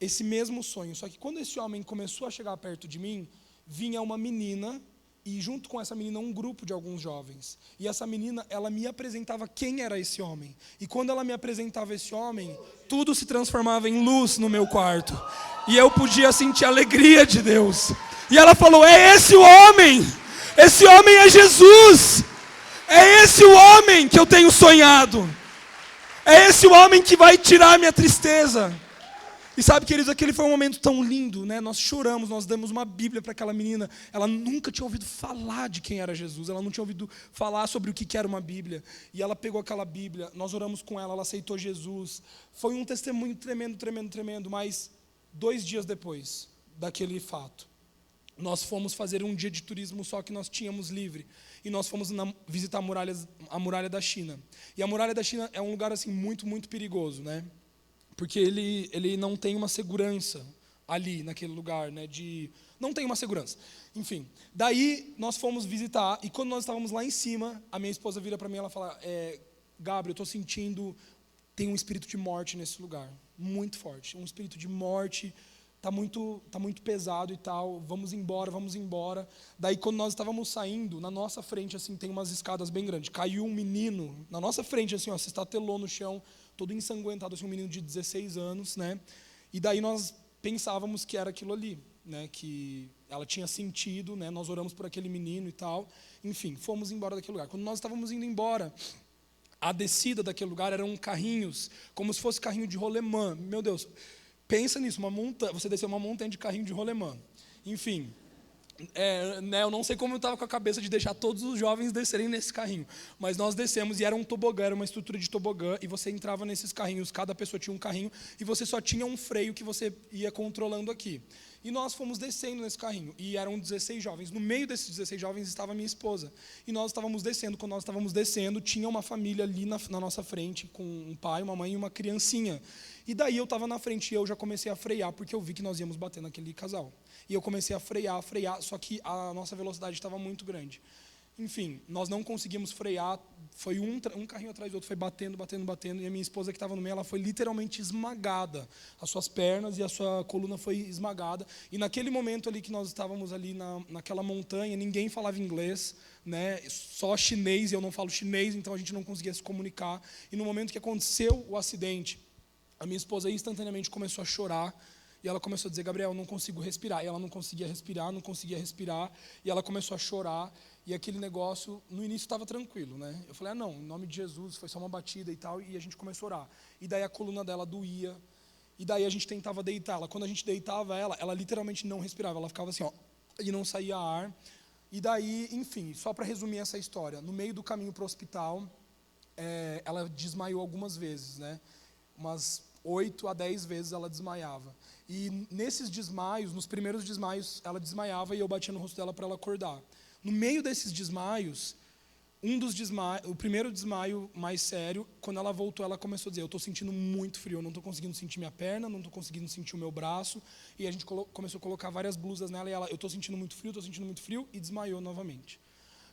esse mesmo sonho, só que quando esse homem começou a chegar perto de mim, vinha uma menina, e junto com essa menina um grupo de alguns jovens. E essa menina, ela me apresentava quem era esse homem. E quando ela me apresentava esse homem, tudo se transformava em luz no meu quarto. E eu podia sentir a alegria de Deus. E ela falou, é esse o homem! Esse homem é Jesus! É esse o homem que eu tenho sonhado! É esse o homem que vai tirar minha tristeza. E sabe, queridos, aquele foi um momento tão lindo, né? Nós choramos, nós demos uma Bíblia para aquela menina. Ela nunca tinha ouvido falar de quem era Jesus, ela não tinha ouvido falar sobre o que era uma Bíblia. E ela pegou aquela Bíblia, nós oramos com ela, ela aceitou Jesus. Foi um testemunho tremendo, mas 2 dias depois daquele fato, nós fomos fazer um dia de turismo só que nós tínhamos livre. E nós fomos visitar a muralha da China. E a muralha da China é um lugar assim muito perigoso, né? Porque ele não tem uma segurança ali naquele lugar, né? Não tem uma segurança. Enfim, daí nós fomos visitar, e quando nós estávamos lá em cima, a minha esposa vira para mim e ela fala, Gabriel, eu estou sentindo, tem um espírito de morte nesse lugar, muito forte, um espírito de morte, tá muito pesado e tal, vamos embora. Daí quando nós estávamos saindo, na nossa frente assim tem umas escadas bem grandes, caiu um menino na nossa frente assim, ó, se estatelou no chão, todo ensanguentado, assim, um menino de 16 anos, né? E daí nós pensávamos que era aquilo ali, né? Que ela tinha sentido, né? Nós oramos por aquele menino e tal. Enfim, fomos embora daquele lugar. Quando nós estávamos indo embora, a descida daquele lugar eram carrinhos, como se fosse carrinho de rolemã. Meu Deus, pensa nisso, você desceu uma montanha de carrinho de rolemã. Enfim, né, eu não sei como eu estava com a cabeça de deixar todos os jovens descerem nesse carrinho, mas nós descemos e era um tobogã, era uma estrutura de tobogã, e você entrava nesses carrinhos, cada pessoa tinha um carrinho, e você só tinha um freio que você ia controlando aqui. E nós fomos descendo nesse carrinho, e eram 16 jovens. No meio desses 16 jovens estava minha esposa. E nós estávamos descendo. Quando nós estávamos descendo, tinha uma família ali na nossa frente, com um pai, uma mãe e uma criancinha. E daí eu estava na frente e eu já comecei a frear, porque eu vi que nós íamos bater naquele casal. E eu comecei a frear, só que a nossa velocidade estava muito grande. Enfim, nós não conseguimos frear, foi um carrinho atrás do outro, foi batendo, e a minha esposa que estava no meio, ela foi literalmente esmagada. As suas pernas e a sua coluna foi esmagada. E naquele momento ali que nós estávamos ali naquela montanha, ninguém falava inglês, né? Só chinês, e eu não falo chinês, então a gente não conseguia se comunicar. E no momento que aconteceu o acidente, a minha esposa instantaneamente começou a chorar, e ela começou a dizer, Gabriel, eu não consigo respirar. E ela não conseguia respirar, e ela começou a chorar, e aquele negócio, no início estava tranquilo, né? Eu falei, não, em nome de Jesus, foi só uma batida e tal, e a gente começou a orar. E daí a coluna dela doía, e daí a gente tentava deitá-la. Quando a gente deitava ela literalmente não respirava, ela ficava assim, ó, e não saía ar. E daí, enfim, só para resumir essa história, no meio do caminho para o hospital, ela desmaiou algumas vezes, né? Umas 8 a 10 vezes ela desmaiava. E nesses desmaios, nos primeiros desmaios, ela desmaiava e eu batia no rosto dela para ela acordar. No meio desses desmaios, o primeiro desmaio mais sério, quando ela voltou, ela começou a dizer, eu estou sentindo muito frio, eu não estou conseguindo sentir minha perna, não estou conseguindo sentir o meu braço. E a gente começou a colocar várias blusas nela e ela, eu estou sentindo muito frio, e desmaiou novamente.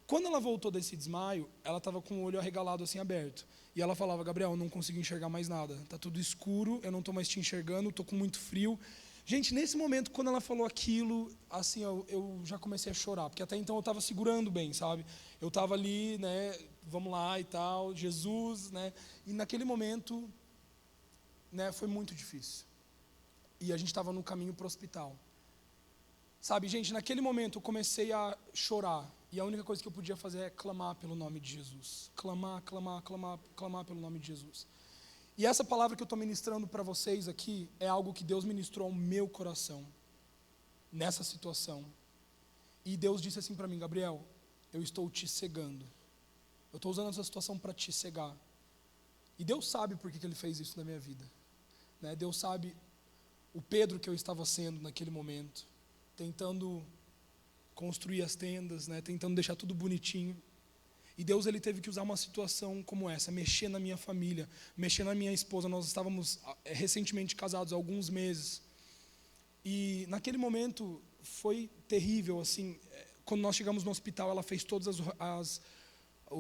Quando ela voltou desse desmaio, ela estava com o olho arregalado assim aberto. E ela falava, Gabriel, eu não consigo enxergar mais nada. Está tudo escuro, eu não estou mais te enxergando, estou com muito frio. Gente, nesse momento, quando ela falou aquilo, assim, eu já comecei a chorar. Porque até então eu estava segurando bem, sabe? Eu estava ali, né, vamos lá e tal, Jesus, né? E naquele momento, né, foi muito difícil. e a gente estava no caminho para o hospital. Sabe, gente, naquele momento eu comecei a chorar. E a única coisa que eu podia fazer é clamar pelo nome de Jesus. Clamar pelo nome de Jesus. E essa palavra que eu estou ministrando para vocês aqui é algo que Deus ministrou ao meu coração, nessa situação. E Deus disse assim para mim: Gabriel, eu estou te cegando. Eu estou usando essa situação para te cegar. E Deus sabe por que Ele fez isso na minha vida. Né? Deus sabe o Pedro que eu estava sendo naquele momento, tentando construir as tendas, né? Tentando deixar tudo bonitinho. E Deus, Ele teve que usar uma situação como essa, mexer na minha família, mexer na minha esposa. Nós estávamos recentemente casados há alguns meses. E naquele momento foi terrível, assim. Quando nós chegamos no hospital, ela fez todas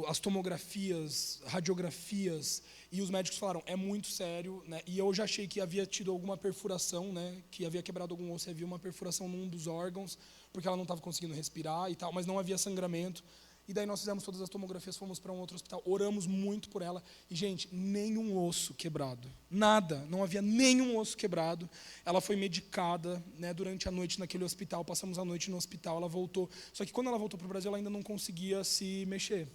as tomografias, radiografias, e os médicos falaram: é muito sério, né? E eu já achei que havia tido alguma perfuração, né? Que havia quebrado algum osso, havia uma perfuração num dos órgãos, porque ela não estava conseguindo respirar e tal, mas não havia sangramento. E daí nós fizemos todas as tomografias, fomos para um outro hospital, oramos muito por ela, e gente, nenhum osso quebrado, nada, não havia nenhum osso quebrado. Ela foi medicada, né, durante a noite naquele hospital, passamos a noite no hospital, ela voltou, só que quando ela voltou para o Brasil, ela ainda não conseguia se mexer.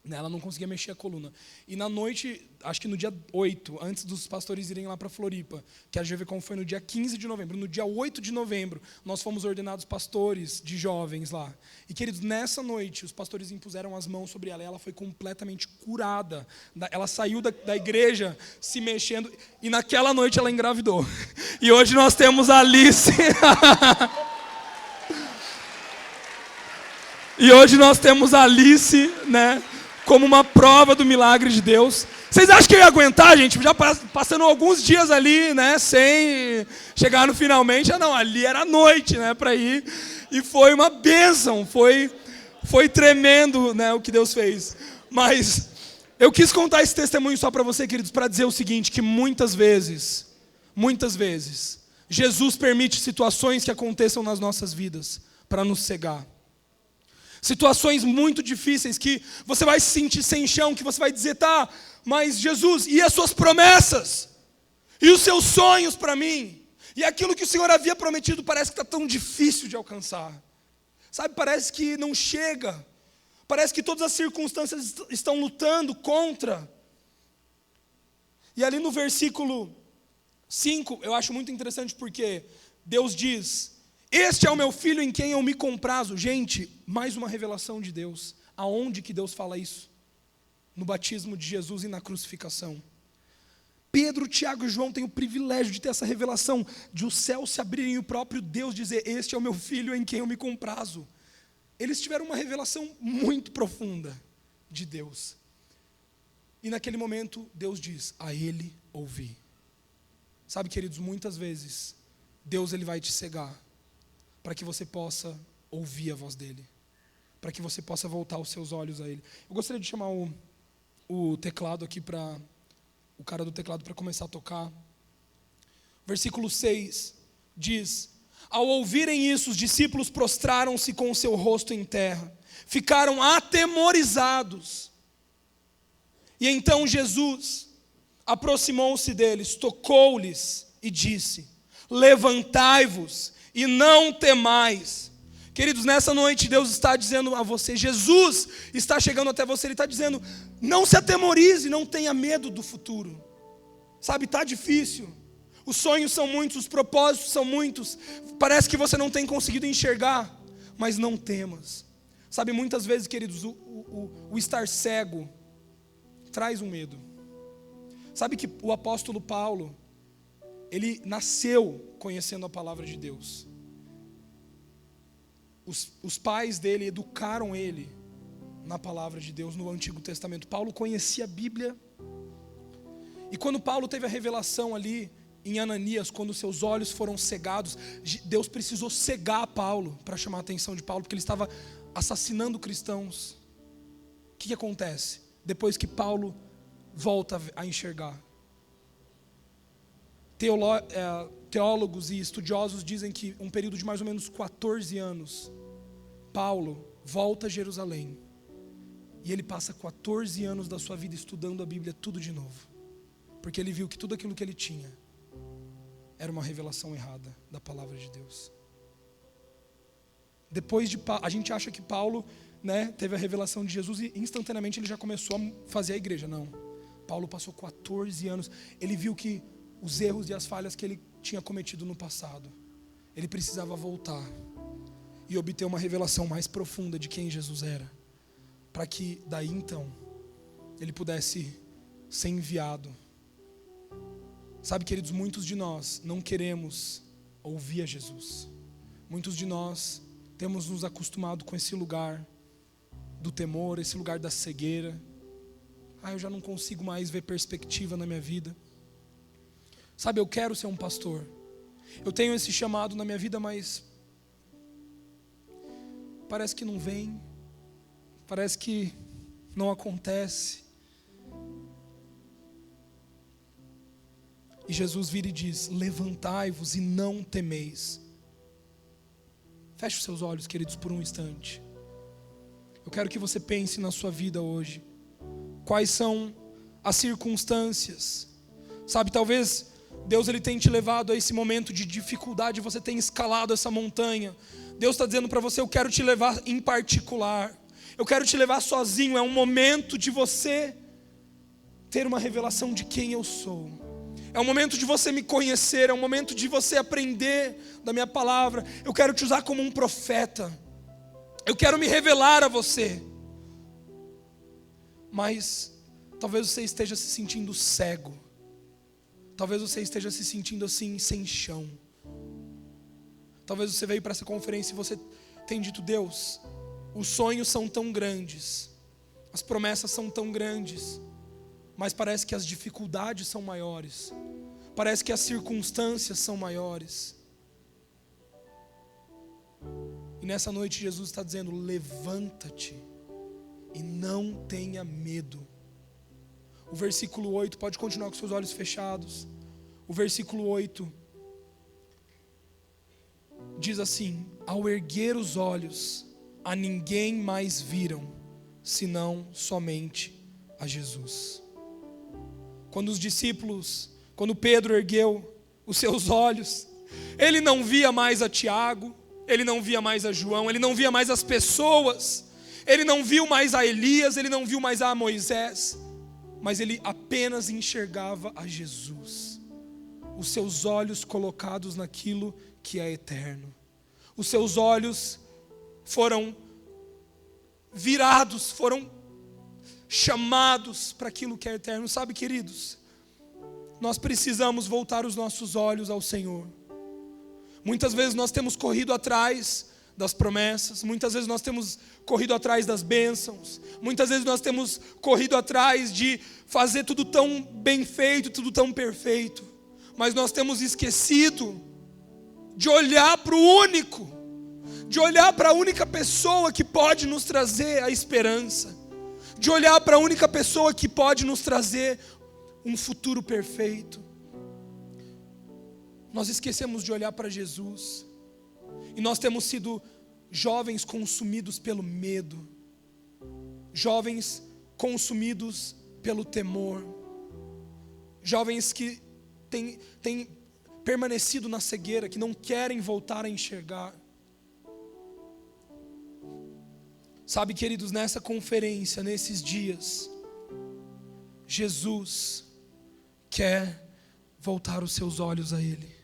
Ela não conseguia mexer a coluna. E na noite, acho que no dia 8, antes dos pastores irem lá para Floripa, que a GVCon foi no dia 15 de novembro, no dia 8 de novembro, nós fomos ordenados pastores de jovens lá. E, queridos, nessa noite, os pastores impuseram as mãos sobre ela, e ela foi completamente curada. Ela saiu da igreja se mexendo, e naquela noite ela engravidou. E hoje nós temos a Alice. E hoje nós temos a Alice, né, como uma prova do milagre de Deus. Vocês acham que eu ia aguentar, gente? Já passando alguns dias ali, né, sem chegar no finalmente. Não, ali era noite, né, para ir. E foi uma bênção, foi tremendo, né, o que Deus fez. Mas eu quis contar esse testemunho só para você, queridos, para dizer o seguinte, que muitas vezes, Jesus permite situações que aconteçam nas nossas vidas para nos cegar. Situações muito difíceis que você vai se sentir sem chão, que você vai dizer: tá, mas Jesus, e as suas promessas? E os seus sonhos para mim? E aquilo que o Senhor havia prometido parece que está tão difícil de alcançar. Sabe, parece que não chega. Parece que todas as circunstâncias estão lutando contra. E ali no versículo 5, eu acho muito interessante porque Deus diz: este é o meu filho em quem eu me comprazo. Gente, mais uma revelação de Deus. Aonde que Deus fala isso? No batismo de Jesus e na crucificação. Pedro, Tiago e João têm o privilégio de ter essa revelação, de o céu se abrirem e o próprio Deus dizer: este é o meu filho em quem eu me comprazo. Eles tiveram uma revelação muito profunda de Deus. E naquele momento Deus diz: a ele ouvi. Sabe, queridos, muitas vezes Deus, ele vai te cegar para que você possa ouvir a voz dele, para que você possa voltar os seus olhos a ele. Eu gostaria de chamar o teclado aqui, o cara do teclado, para começar a tocar. Versículo 6 diz: ao ouvirem isso, os discípulos prostraram-se com o seu rosto em terra, ficaram atemorizados. E então Jesus aproximou-se deles, tocou-lhes e disse: levantai-vos e não temais. Queridos, nessa noite Deus está dizendo a você, Jesus está chegando até você, Ele está dizendo: não se atemorize, não tenha medo do futuro. Sabe, está difícil, os sonhos são muitos, os propósitos são muitos, parece que você não tem conseguido enxergar, mas não temas. Sabe, muitas vezes, queridos, o estar cego traz um medo. Sabe que o apóstolo Paulo, ele nasceu conhecendo a palavra de Deus. Os pais dele educaram ele na palavra de Deus no Antigo Testamento. Paulo conhecia a Bíblia. E quando Paulo teve a revelação ali em Ananias, quando seus olhos foram cegados, Deus precisou cegar Paulo para chamar a atenção de Paulo, porque ele estava assassinando cristãos. O que acontece? Depois que Paulo volta a enxergar, teólogos e estudiosos dizem que um período de mais ou menos 14 anos, Paulo volta a Jerusalém e ele passa 14 anos da sua vida estudando a Bíblia tudo de novo, porque ele viu que tudo aquilo que ele tinha era uma revelação errada da palavra de Deus. Depois de a gente acha que Paulo, teve a revelação de Jesus e instantaneamente ele já começou a fazer a igreja. Não. Paulo passou 14 anos. Ele viu que os erros e as falhas que ele tinha cometido no passado, ele precisava voltar e obter uma revelação mais profunda de quem Jesus era, para que daí então ele pudesse ser enviado. Sabe, queridos, muitos de nós não queremos ouvir a Jesus. Muitos de nós temos nos acostumado com esse lugar do temor, esse lugar da cegueira. Eu já não consigo mais ver perspectiva na minha vida. Sabe, eu quero ser um pastor. Eu tenho esse chamado na minha vida, mas parece que não vem. Parece que não acontece. E Jesus vira e diz: levantai-vos e não temeis. Feche os seus olhos, queridos, por um instante. Eu quero que você pense na sua vida hoje. Quais são as circunstâncias? Sabe, talvez Deus ele tenha te levado a esse momento de dificuldade, você tem escalado essa montanha. Deus está dizendo para você: eu quero te levar em particular. Eu quero te levar sozinho. É um momento de você ter uma revelação de quem eu sou. É um momento de você me conhecer. É um momento de você aprender da minha palavra. Eu quero te usar como um profeta. Eu quero me revelar a você. Mas talvez você esteja se sentindo cego. Talvez você esteja se sentindo assim, sem chão. Talvez você veio para essa conferência e você tem dito: Deus, os sonhos são tão grandes, as promessas são tão grandes, mas parece que as dificuldades são maiores, parece que as circunstâncias são maiores. E nessa noite Jesus está dizendo: levanta-te e não tenha medo. O versículo 8, pode continuar com seus olhos fechados. O versículo 8 diz assim: ao erguer os olhos, a ninguém mais viram, senão somente a Jesus. Quando Pedro ergueu os seus olhos, ele não via mais a Tiago, ele não via mais a João, ele não via mais as pessoas, ele não viu mais a Elias, ele não viu mais a Moisés, mas ele apenas enxergava a Jesus. Os seus olhos colocados naquilo que é eterno. Os seus olhos foram virados, foram chamados para aquilo que é eterno. Sabe, queridos, nós precisamos voltar os nossos olhos ao Senhor. Muitas vezes nós temos corrido atrás das promessas, muitas vezes nós temos corrido atrás das bênçãos, muitas vezes nós temos corrido atrás de fazer tudo tão bem feito, tudo tão perfeito, mas nós temos esquecido de olhar para o único, de olhar para a única pessoa que pode nos trazer a esperança, de olhar para a única pessoa que pode nos trazer um futuro perfeito. Nós esquecemos de olhar para Jesus. E nós temos sido jovens consumidos pelo medo, jovens consumidos pelo temor, jovens que têm permanecido na cegueira, que não querem voltar a enxergar. Sabe, queridos, nessa conferência, nesses dias, Jesus quer voltar os seus olhos a Ele.